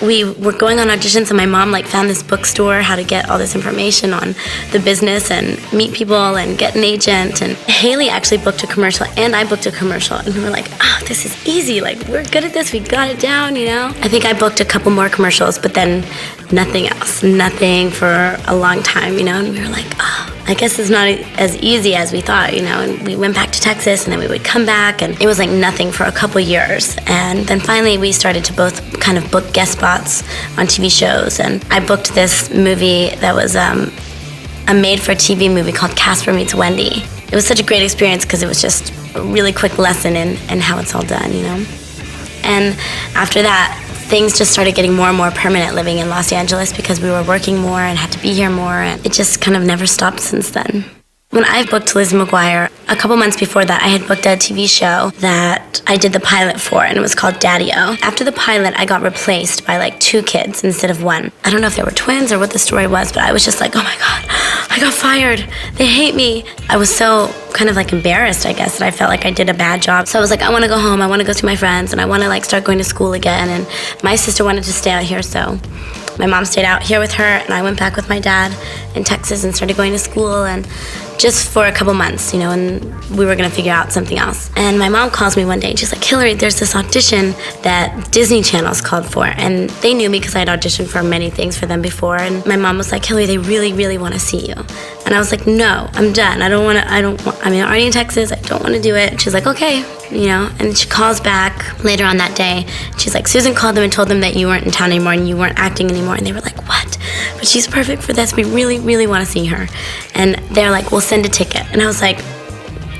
we were going on auditions, and my mom like found this bookstore, how to get all this information on the business and meet people and get an agent. And Haley actually booked a commercial, and I booked a commercial, and we were like, oh, this is easy. Like, we're good at this. We got it down, you know? I think I booked a couple more commercials, but then nothing else. Nothing for a long time, you know? And we were like, oh, I guess it's not as easy as we thought, you know? And we went back to Texas, and then we would come back, and it was like nothing for a couple years. And then finally we started to both kind of book guest spots on TV shows. And I booked this movie that was a made-for-TV movie called Casper Meets Wendy. It was such a great experience because it was just a really quick lesson in how it's all done, you know? And after that, things just started getting more and more permanent living in Los Angeles because we were working more and had to be here more, and it just kind of never stopped since then. When I booked Lizzie McGuire, a couple months before that, I had booked a TV show that I did the pilot for, and it was called Daddy-O. After the pilot, I got replaced by like 2 kids instead of 1. I don't know if they were twins or what the story was, but I was just like, oh my God, I got fired. They hate me. I was so kind of like embarrassed, I guess, that I felt like I did a bad job. So I was like, I want to go home. I want to go see my friends, and I want to like start going to school again. And my sister wanted to stay out here, so my mom stayed out here with her, and I went back with my dad in Texas and started going to school, and just for a couple months, you know, and we were gonna figure out something else. And my mom calls me one day and she's like, Hilary, there's this audition that Disney Channel's called for. And they knew me because I had auditioned for many things for them before. And my mom was like, Hilary, they really, really wanna see you. And I was like, no, I'm done. I'm already in Texas, I don't wanna do it. She's like, okay, you know, and she calls back later on that day. She's like, Susan called them and told them that you weren't in town anymore and you weren't acting anymore. And they were like, what? But she's perfect for this. We really, really want to see her. And they're like, we'll send a ticket. And I was like,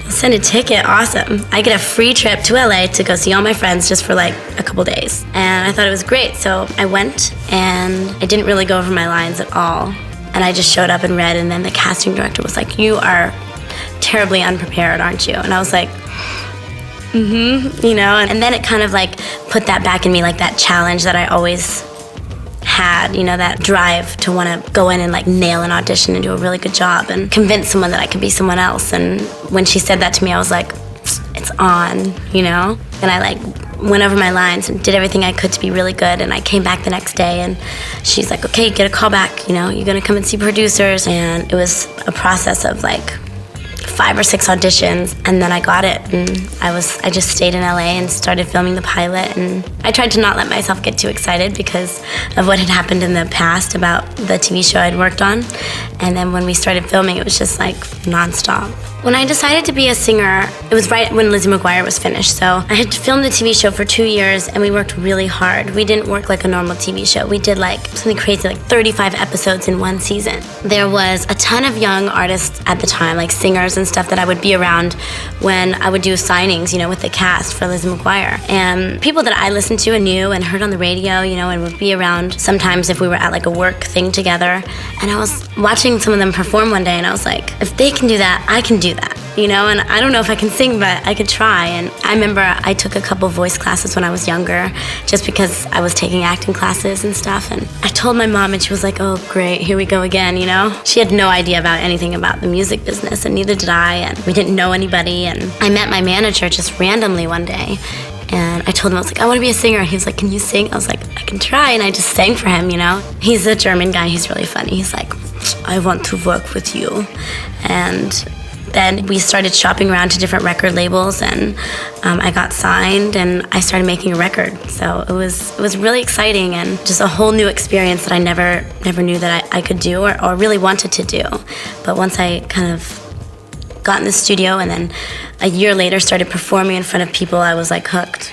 send a ticket? Awesome. I get a free trip to LA to go see all my friends just for like a couple days. And I thought it was great. So I went, and I didn't really go over my lines at all. And I just showed up and read, and then the casting director was like, you are terribly unprepared, aren't you? And I was like, you know, and then it kind of like put that back in me, like that challenge that I always had, you know, that drive to want to go in and like nail an audition and do a really good job and convince someone that I could be someone else. And when she said that to me, I was like, it's on, you know? And I like went over my lines and did everything I could to be really good. And I came back the next day, and she's like, okay, get a call back, you know, you're gonna come and see producers. And it was a process of like 5 or 6 auditions, and then I got it, and I just stayed in LA and started filming the pilot. And I tried to not let myself get too excited because of what had happened in the past about the TV show I'd worked on. And then when we started filming, it was just like nonstop. When I decided to be a singer, it was right when Lizzie McGuire was finished. So I had filmed the TV show for 2 years, and we worked really hard. We didn't work like a normal TV show. We did like something crazy, like 35 episodes in one season. There was a ton of young artists at the time, like singers and stuff, that I would be around when I would do signings, you know, with the cast for Lizzie McGuire. And people that I listened to and knew and heard on the radio, you know, and would be around sometimes if we were at like a work thing together. And I was watching some of them perform one day, and I was like, if they can do that, I can do that, you know? And I don't know if I can sing, but I could try. And I remember I took a couple voice classes when I was younger, just because I was taking acting classes and stuff. And I told my mom, and she was like, oh great, here we go again, you know? She had no idea about anything about the music business, and neither did I, and we didn't know anybody. And I met my manager just randomly one day, and I told him, I was like, I want to be a singer. And he was like, can you sing? I was like, I can try. And I just sang for him, you know? He's a German guy. He's really funny. He's like, I want to work with you. And then we started shopping around to different record labels, and I got signed, and I started making a record. So it was really exciting, and just a whole new experience that I never knew that I could do or really wanted to do. But once I kind of got in the studio, and then a year later started performing in front of people, I was like hooked.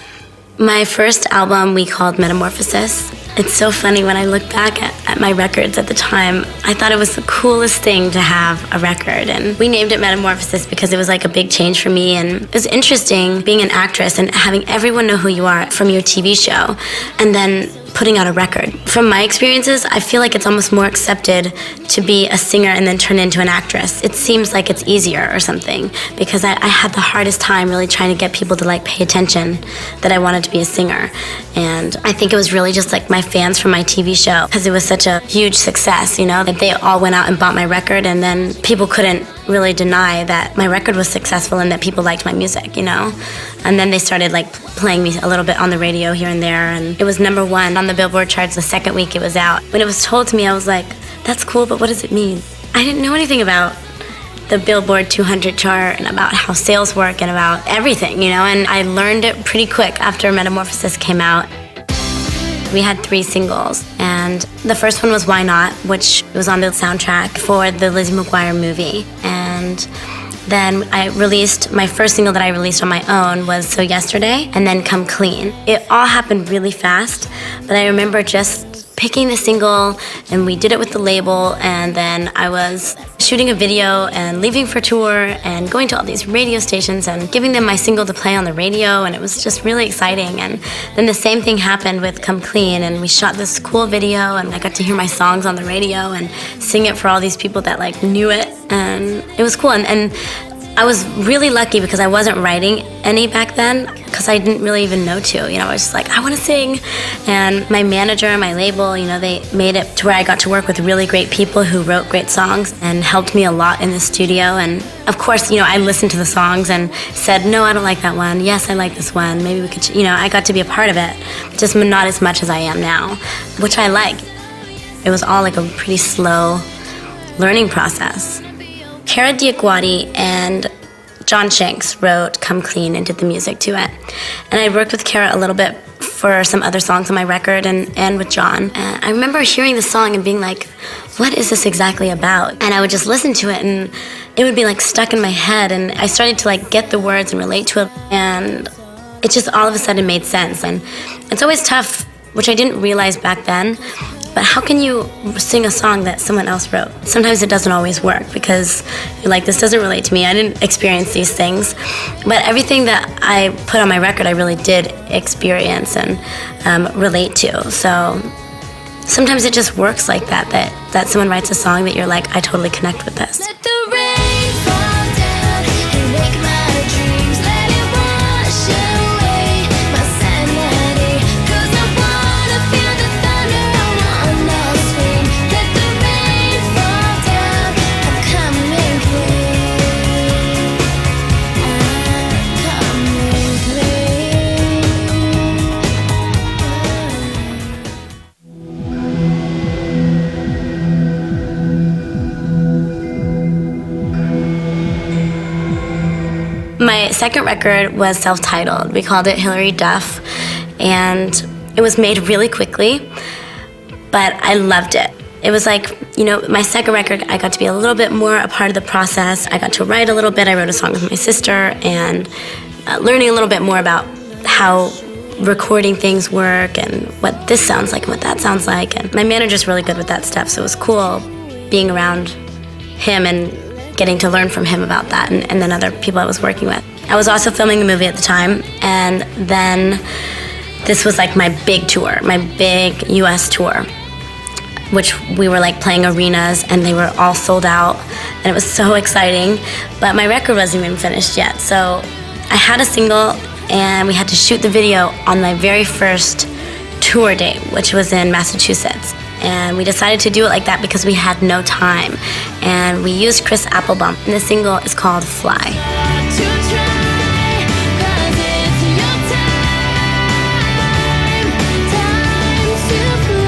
My first album we called Metamorphosis. It's so funny when I look back at my records at the time, I thought it was the coolest thing to have a record. And we named it Metamorphosis because it was like a big change for me. And it was interesting being an actress and having everyone know who you are from your TV show, and then putting out a record. From my experiences, I feel like it's almost more accepted to be a singer and then turn into an actress. It seems like it's easier or something, because I had the hardest time really trying to get people to like pay attention that I wanted to be a singer. And I think it was really just like my fans from my TV show, because it was such a huge success, you know, that they all went out and bought my record, and then people couldn't really deny that my record was successful and that people liked my music, you know. And then they started like playing me a little bit on the radio here and there, and it was #1 on the Billboard charts the second week it was out. When it was told to me, I was like, that's cool, but what does it mean? I didn't know anything about the Billboard 200 chart and about how sales work and about everything, you know, and I learned it pretty quick after Metamorphosis came out. We had 3 singles, and the first one was Why Not, which was on the soundtrack for the Lizzie McGuire movie. And then my first single that I released on my own was So Yesterday, and then Come Clean. It all happened really fast, but I remember just picking the single, and we did it with the label, and then I was shooting a video and leaving for tour and going to all these radio stations and giving them my single to play on the radio, and it was just really exciting. And then the same thing happened with Come Clean, and we shot this cool video, and I got to hear my songs on the radio and sing it for all these people that like knew it, and it was cool. And I was really lucky because I wasn't writing any back then because I didn't really even know to. You know, I was just like, I want to sing. And my manager and my label, you know, they made it to where I got to work with really great people who wrote great songs and helped me a lot in the studio. And of course, you know, I listened to the songs and said, no, I don't like that one. Yes, I like this one. Maybe we could, you know, I got to be a part of it, just not as much as I am now, which I like. It was all like a pretty slow learning process. Kara Diaguati and John Shanks wrote Come Clean and did the music to it. And I worked with Kara a little bit for some other songs on my record and with John. And I remember hearing the song and being like, what is this exactly about? And I would just listen to it and it would be like stuck in my head, and I started to like get the words and relate to it, and it just all of a sudden made sense. And it's always tough, which I didn't realize back then, but how can you sing a song that someone else wrote? Sometimes it doesn't always work because you're like, this doesn't relate to me. I didn't experience these things. But everything that I put on my record, I really did experience and relate to. So sometimes it just works like that someone writes a song that you're like, I totally connect with this. Let the rain fall down and make my dreams. Let it wash away my sanity. 'Cause I wanna feel the thunder, I wanna scream. Let the rain fall down, I'm coming clean. I'm coming clean. My second record was self-titled. We called it Hilary Duff, and it was made really quickly, but I loved it. It was like, you know, my second record, I got to be a little bit more a part of the process. I got to write a little bit. I wrote a song with my sister, and learning a little bit more about how recording things work and what this sounds like and what that sounds like. And my manager's really good with that stuff, so it was cool being around him and getting to learn from him about that, and then other people I was working with. I was also filming a movie at the time, and then this was like my big tour, my big US tour, which we were like playing arenas and they were all sold out, and it was so exciting, but my record wasn't even finished yet. So I had a single and we had to shoot the video on my very first tour date, which was in Massachusetts. And we decided to do it like that because we had no time. And we used Chris Applebaum. And the single is called Fly. To try, 'cause it's your time to fly.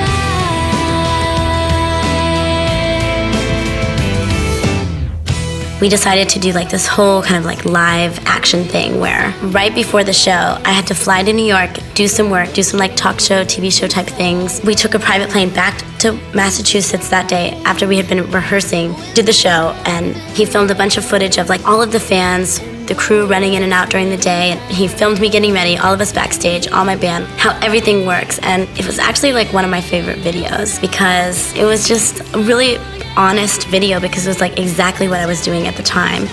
We decided to do like this whole kind of like live action thing where right before the show, I had to fly to New York, do some work, do some like talk show, TV show type things. We took a private plane back to Massachusetts that day after we had been rehearsing, did the show, and he filmed a bunch of footage of like all of the fans, the crew running in and out during the day. And he filmed me getting ready, all of us backstage, all my band, how everything works. And it was actually like one of my favorite videos because it was just a really honest video because it was like exactly what I was doing at the time.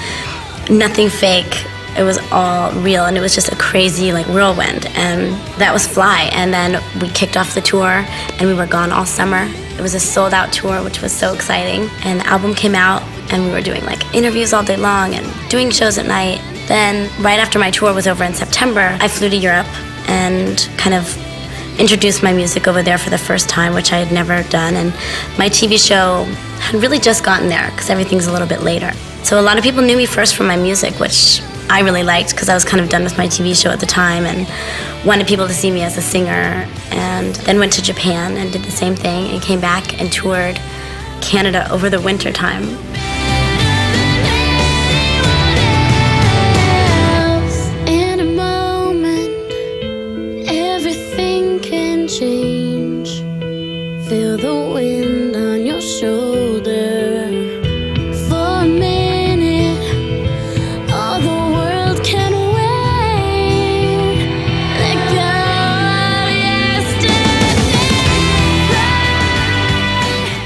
Nothing fake. It was all real, and it was just a crazy like whirlwind, and that was Fly. And then we kicked off the tour and we were gone all summer. It was a sold out tour, which was so exciting. And the album came out and we were doing like interviews all day long and doing shows at night. Then right after my tour was over in September, I flew to Europe and kind of introduced my music over there for the first time, which I had never done. And my TV show had really just gotten there because everything's a little bit later. So a lot of people knew me first from my music, which I really liked because I was kind of done with my TV show at the time and wanted people to see me as a singer. And then went to Japan and did the same thing and came back and toured Canada over the winter time. In a moment, everything can change. Feel the wind on your shoulder. For a minute, all the world can wait. Let go of yesterday.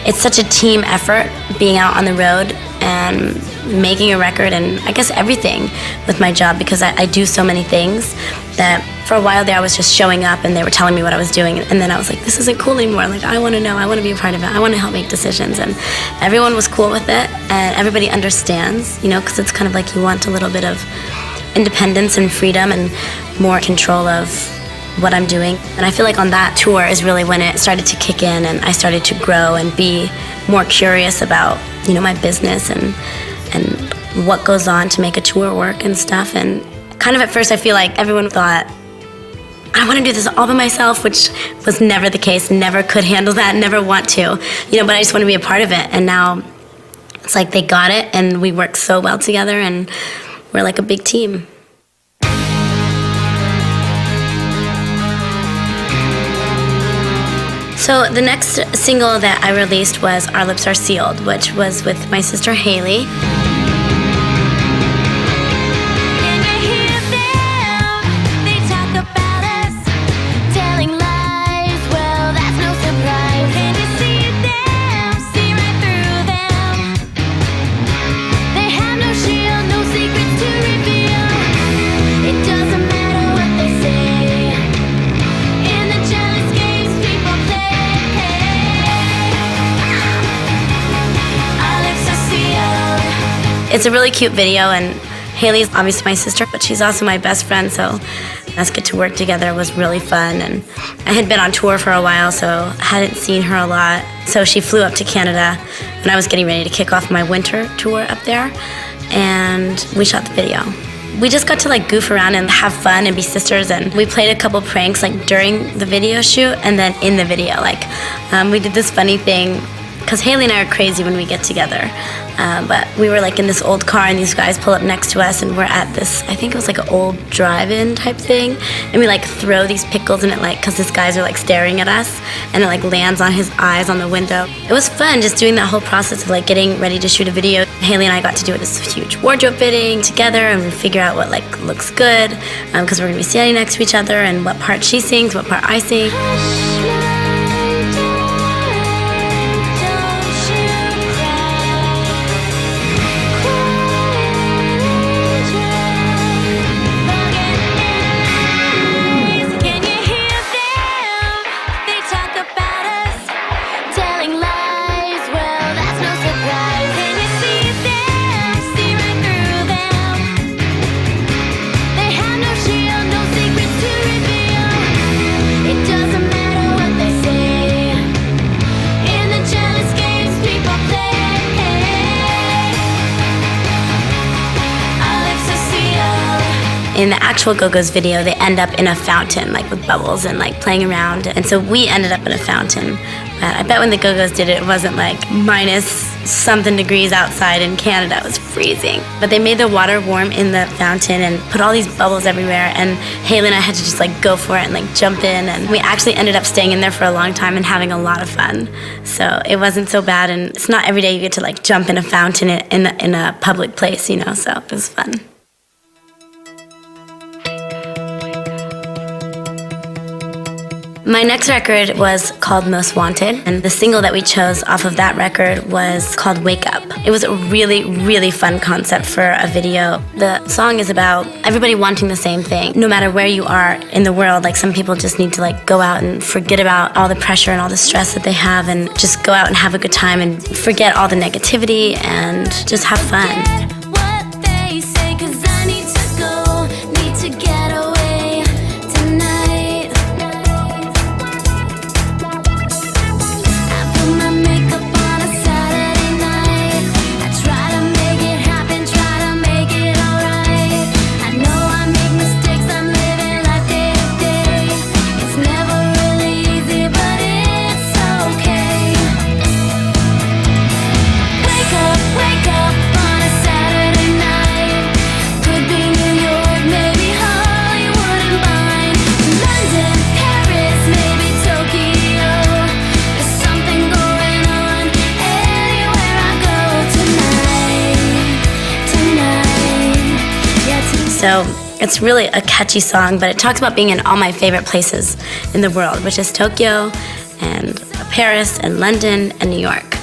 It's such a team effort being out on the road and making a record and I guess everything with my job because I do so many things that for a while there I was just showing up and they were telling me what I was doing and then I was like, this isn't cool anymore. Like, I want to know, I want to be a part of it, I want to help make decisions. And everyone was cool with it and everybody understands, you know, because it's kind of like you want a little bit of independence and freedom and more control of what I'm doing. And I feel like on that tour is really when it started to kick in and I started to grow and be more curious about, you know, my business and what goes on to make a tour work and stuff. And kind of at first I feel like everyone thought, I want to do this all by myself, which was never the case, never could handle that, never want to, you know, but I just want to be a part of it. And now it's like they got it and we work so well together and we're like a big team. So the next single that I released was Our Lips Are Sealed, which was with my sister Haley. It's a really cute video, and Haley's obviously my sister, but she's also my best friend, so us get to work together was really fun. And I had been on tour for a while, so hadn't seen her a lot. So she flew up to Canada when I was getting ready to kick off my winter tour up there, and we shot the video. We just got to like goof around and have fun and be sisters, and we played a couple pranks like during the video shoot and then in the video. Like we did this funny thing, because Haley and I are crazy when we get together. But we were like in this old car and these guys pull up next to us and we're at this, I think it was like an old drive-in type thing. And we like throw these pickles in it, like, because these guys are like staring at us and it like lands on his eyes on the window. It was fun just doing that whole process of like getting ready to shoot a video. Haley and I got to do this huge wardrobe fitting together and we figure out what like looks good, because we're gonna be standing next to each other and what part she sings, what part I sing. In the actual Go-Go's video, they end up in a fountain, like with bubbles and like playing around. And so we ended up in a fountain. But I bet when the Go-Go's did it, it wasn't like minus something degrees outside in Canada. It was freezing. But they made the water warm in the fountain and put all these bubbles everywhere. And Haley and I had to just like go for it and like jump in. And we actually ended up staying in there for a long time and having a lot of fun. So it wasn't so bad. And it's not every day you get to like jump in a fountain in a public place, you know, so it was fun. My next record was called Most Wanted, and the single that we chose off of that record was called Wake Up. It was a really, really fun concept for a video. The song is about everybody wanting the same thing. No matter where you are in the world, like some people just need to like go out and forget about all the pressure and all the stress that they have and just go out and have a good time and forget all the negativity and just have fun. So it's really a catchy song, but it talks about being in all my favorite places in the world, which is Tokyo and Paris and London and New York.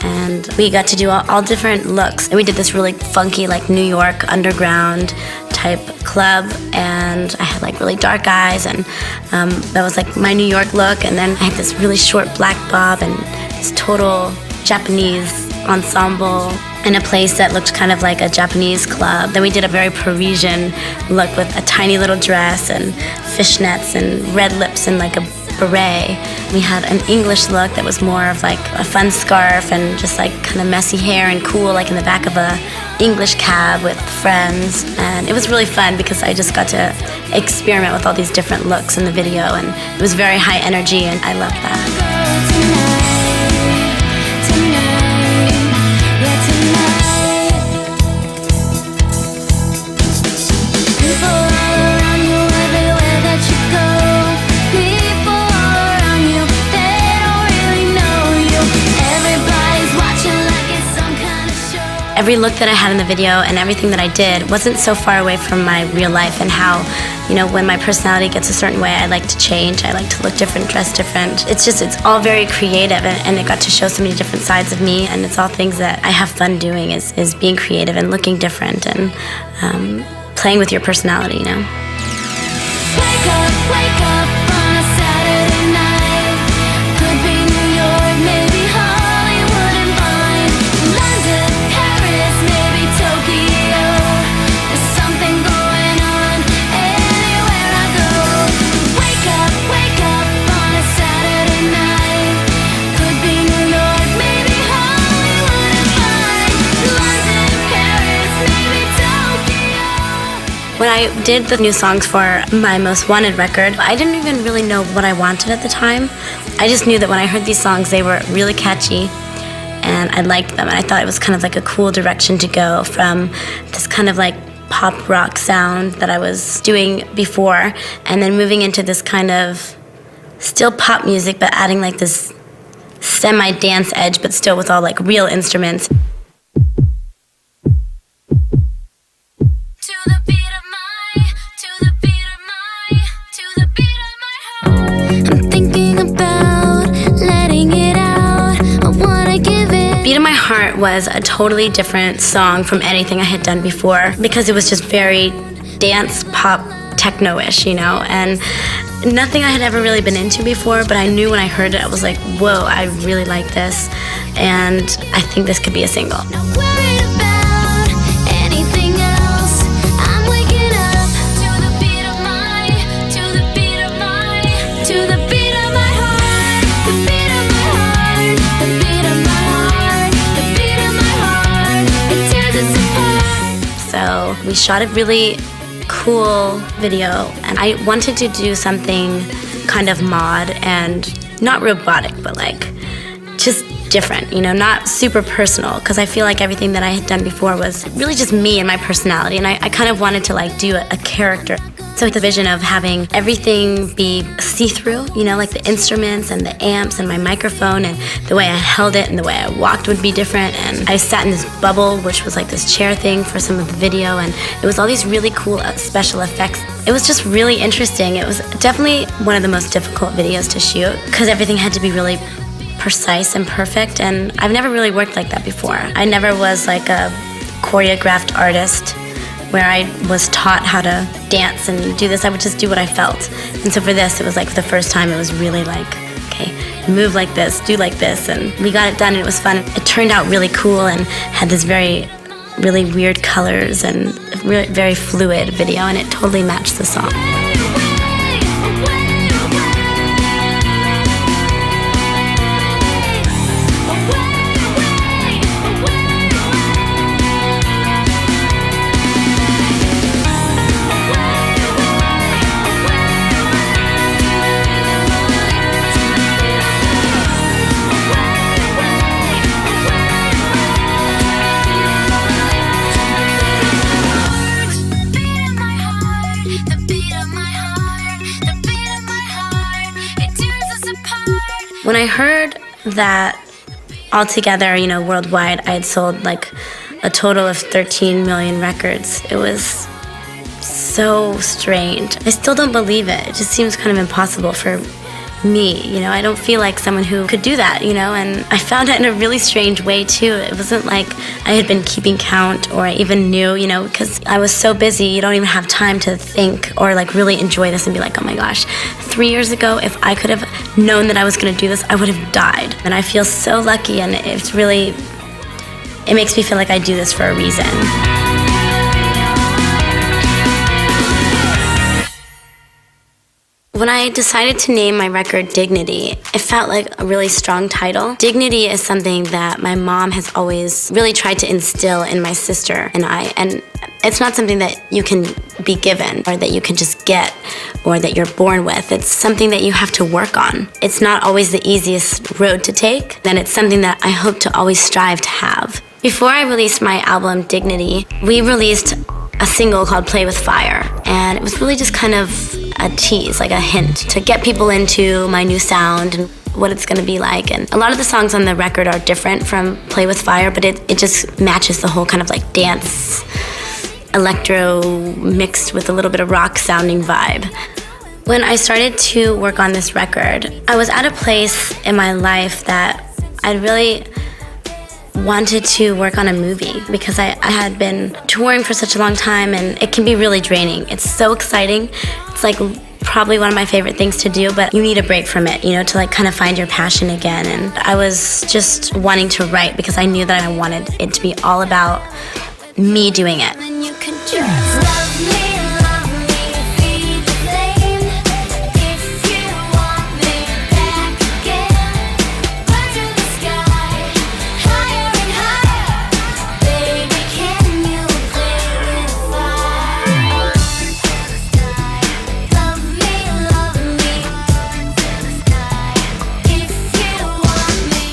And we got to do all different looks. And we did this really funky, like New York underground type club. And I had like really dark eyes, and that was like my New York look. And then I had this really short black bob and this total Japanese ensemble in a place that looked kind of like a Japanese club. Then we did a very Parisian look with a tiny little dress and fishnets and red lips and like a beret. We had an English look that was more of like a fun scarf and just like kind of messy hair and cool, like in the back of a English cab with friends. And it was really fun because I just got to experiment with all these different looks in the video, and it was very high energy, and I loved that. Every look that I had in the video and everything that I did wasn't so far away from my real life, and how, you know, when my personality gets a certain way, I like to change. I like to look different, dress different. It's all very creative, and it got to show so many different sides of me, and it's all things that I have fun doing, is being creative and looking different and playing with your personality, you know? Wake up on a Saturday night. Could be New York, maybe Hollywood and Vine, London, Paris, maybe Tokyo. There's something going on anywhere I go. Wake up on a Saturday night. Could be New York, maybe Hollywood and Vine, London, Paris, maybe Tokyo. When I did the new songs for my Most Wanted record, I didn't even really know what I wanted at the time. I just knew that when I heard these songs, they were really catchy, and I liked them, and I thought it was kind of like a cool direction to go from this kind of like pop rock sound that I was doing before, and then moving into this kind of still pop music, but adding like this semi-dance edge, but still with all like real instruments. Beat of My Heart was a totally different song from anything I had done before, because it was just very dance, pop, techno-ish, you know, and nothing I had ever really been into before, but I knew when I heard it, I was like, whoa, I really like this, and I think this could be a single. So we shot a really cool video, and I wanted to do something kind of mod and not robotic, but like just different, you know, not super personal, because I feel like everything that I had done before was really just me and my personality, and I kind of wanted to like do a character. So the vision of having everything be see-through, you know, like the instruments and the amps and my microphone, and the way I held it and the way I walked would be different. And I sat in this bubble, which was like this chair thing for some of the video, and it was all these really cool special effects. It was just really interesting. It was definitely one of the most difficult videos to shoot, because everything had to be really precise and perfect, and I've never really worked like that before. I never was like a choreographed artist where I was taught how to dance and do this. I would just do what I felt. And so for this, it was like the first time it was really like, okay, move like this, do like this, and we got it done, and it was fun. It turned out really cool and had this really weird colors and very fluid video, and it totally matched the song. When I heard that altogether, you know, worldwide, I had sold like a total of 13 million records, it was so strange. I still don't believe it. It just seems kind of impossible for me, you know. I don't feel like someone who could do that, you know, and I found it in a really strange way too. It wasn't like I had been keeping count or I even knew, you know, because I was so busy, you don't even have time to think or like really enjoy this and be like, oh my gosh, 3 years ago, if I could have known that I was going to do this, I would have died. And I feel so lucky, and it's really, it makes me feel like I do this for a reason. When I decided to name my record Dignity, it felt like a really strong title. Dignity is something that my mom has always really tried to instill in my sister and I, and it's not something that you can be given or that you can just get or that you're born with. It's something that you have to work on. It's not always the easiest road to take, and it's something that I hope to always strive to have. Before I released my album Dignity, we released a single called Play With Fire, and it was really just kind of a tease, like a hint to get people into my new sound and what it's gonna be like. And a lot of the songs on the record are different from Play With Fire, but it just matches the whole kind of like dance, electro mixed with a little bit of rock sounding vibe. When I started to work on this record, I was at a place in my life that I really wanted to work on a movie because I had been touring for such a long time, and it can be really draining. It's so exciting. It's like probably one of my favorite things to do, but you need a break from it, you know, to like kind of find your passion again. And I was just wanting to write because I knew that I wanted it to be all about me doing it.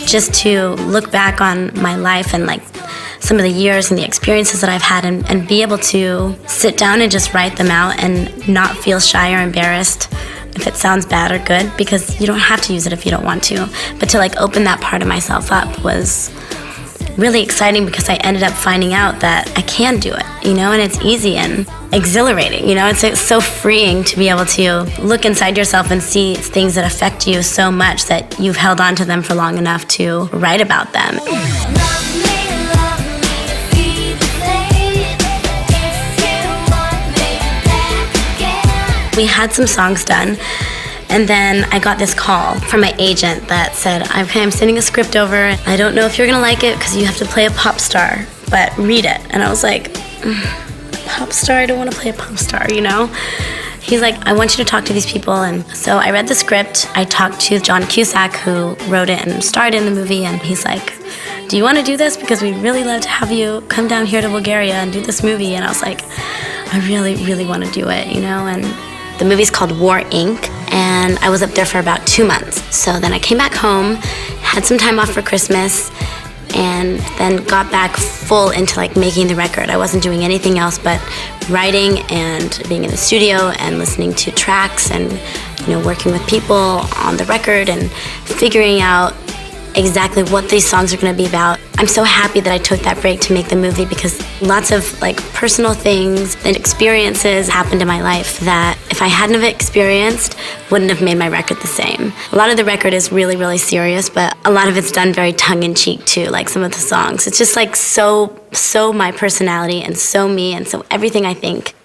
Just to look back on my life and like some of the years and the experiences that I've had, and be able to sit down and just write them out and not feel shy or embarrassed if it sounds bad or good, because you don't have to use it if you don't want to. But to like open that part of myself up was really exciting because I ended up finding out that I can do it, you know, and it's easy and exhilarating, you know. It's so freeing to be able to look inside yourself and see things that affect you so much that you've held on to them for long enough to write about them. We had some songs done, and then I got this call from my agent that said, okay, I'm sending a script over. I don't know if you're gonna like it because you have to play a pop star, but read it. And I was like, pop star? I don't want to play a pop star, you know? He's like, I want you to talk to these people. And so I read the script. I talked to John Cusack, who wrote it and starred in the movie, and he's like, do you want to do this? Because we'd really love to have you come down here to Bulgaria and do this movie. And I was like, I really, really want to do it, you know? And the movie's called War, Inc., and I was up there for about 2 months. So then I came back home, had some time off for Christmas, and then got back full into like making the record. I wasn't doing anything else but writing and being in the studio and listening to tracks and, you know, working with people on the record and figuring out exactly what these songs are going to be about. I'm so happy that I took that break to make the movie because lots of like personal things and experiences happened in my life that if I hadn't have experienced, wouldn't have made my record the same. A lot of the record is really, really serious, but a lot of it's done very tongue-in-cheek too, like some of the songs. It's just like so my personality and so me and so everything I think.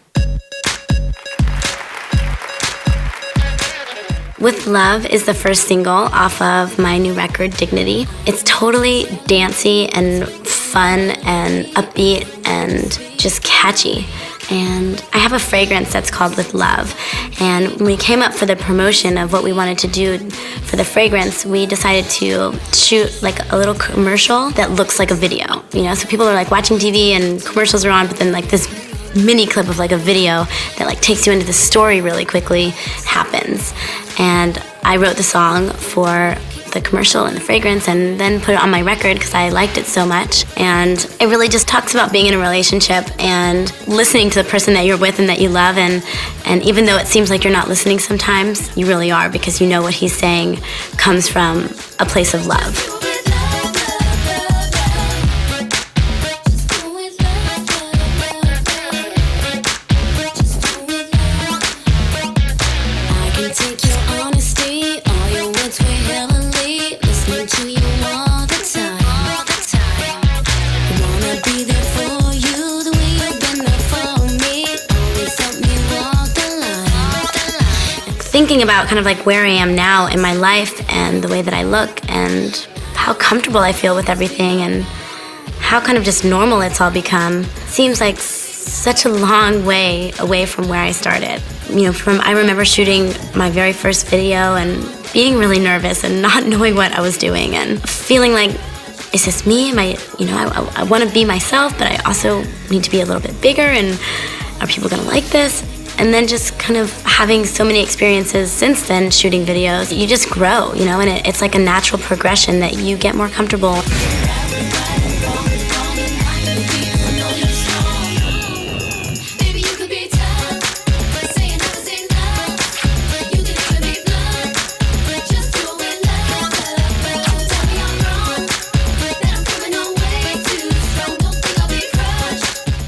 With Love is the first single off of my new record, Dignity. It's totally dancey and fun and upbeat and just catchy. And I have a fragrance that's called With Love. And when we came up for the promotion of what we wanted to do for the fragrance, we decided to shoot like a little commercial that looks like a video. You know, so people are like watching TV and commercials are on, but then like this mini clip of like a video that like takes you into the story really quickly happens. And I wrote the song for the commercial and the fragrance and then put it on my record because I liked it so much. And it really just talks about being in a relationship and listening to the person that you're with and that you love, and even though it seems like you're not listening sometimes, you really are, because you know what he's saying comes from a place of love. thinking about kind of like where I am now in my life and the way that I look and how comfortable I feel with everything and how kind of just normal it's all become. Seems like such a long way away from where I started. You know, I remember shooting my very first video and being really nervous and not knowing what I was doing and feeling like, is this me? Am I, you know, I want to be myself, but I also need to be a little bit bigger, and are people gonna like this? And then just kind of having so many experiences since then shooting videos, you just grow, you know, and it's like a natural progression that you get more comfortable.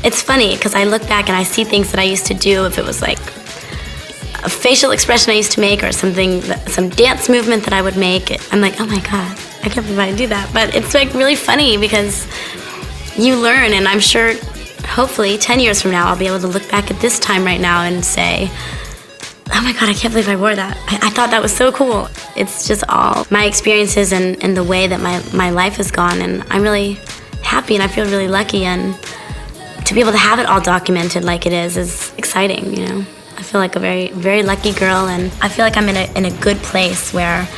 It's funny because I look back and I see things that I used to do, if it was like a facial expression I used to make or something, some dance movement that I would make. I'm like, oh my God, I can't believe I do that. But it's like really funny because you learn, and I'm sure hopefully 10 years from now I'll be able to look back at this time right now and say, oh my God, I can't believe I wore that. I thought that was so cool. It's just all my experiences and the way that my life has gone, and I'm really happy and I feel really lucky, and to be able to have it all documented like it is exciting, you know. I feel like a very, very lucky girl, and I feel like I'm in a good place where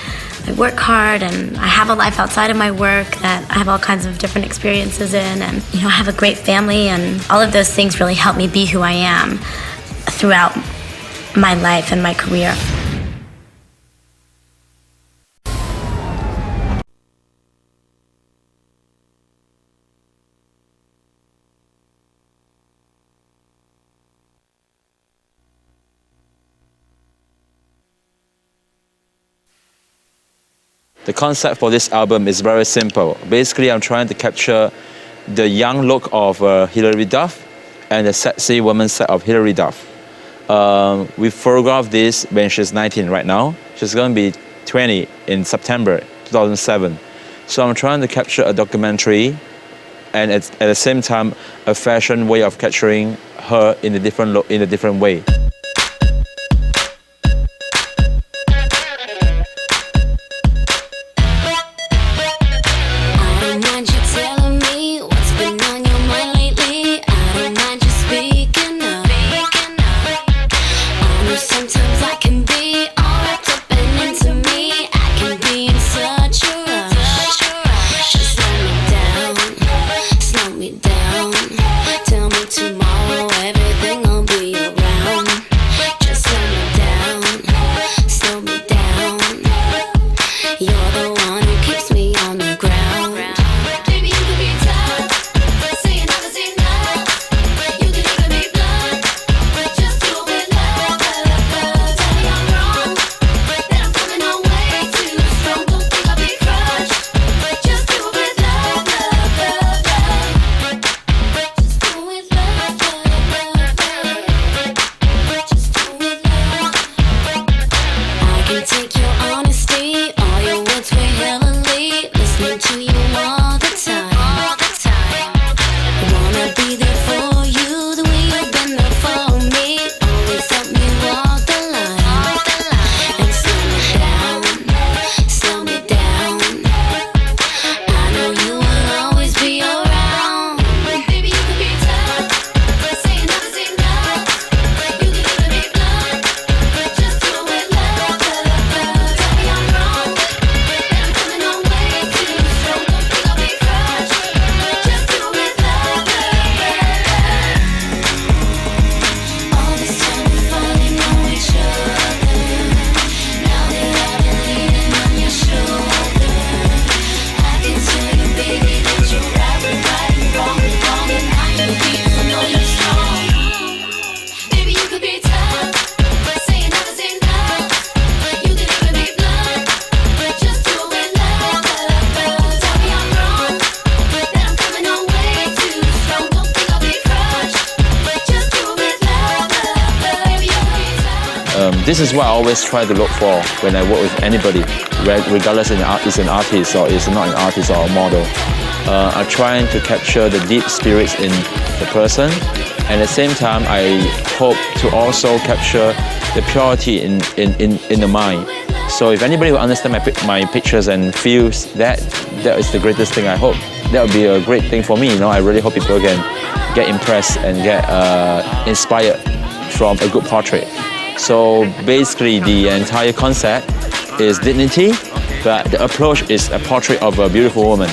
I work hard and I have a life outside of my work that I have all kinds of different experiences in, and you know, I have a great family, and all of those things really help me be who I am throughout my life and my career. The concept for this album is very simple. Basically, I'm trying to capture the young look of Hilary Duff and the sexy woman side of Hilary Duff. We photographed this when she's 19 right now. She's going to be 20 in September 2007. So I'm trying to capture a documentary and at the same time a fashion way of capturing her in a different look, in a different way. This is what I always try to look for when I work with anybody, regardless it's an artist or it's not an artist or a model. I'm trying to capture the deep spirits in the person And at the same time, I hope to also capture the purity in the mind. So if anybody will understand my pictures and feels that is the greatest thing, I hope. That would be a great thing for me. You know, I really hope people can get impressed and get inspired from a good portrait. So basically, the entire concept is dignity, but the approach is a portrait of a beautiful woman.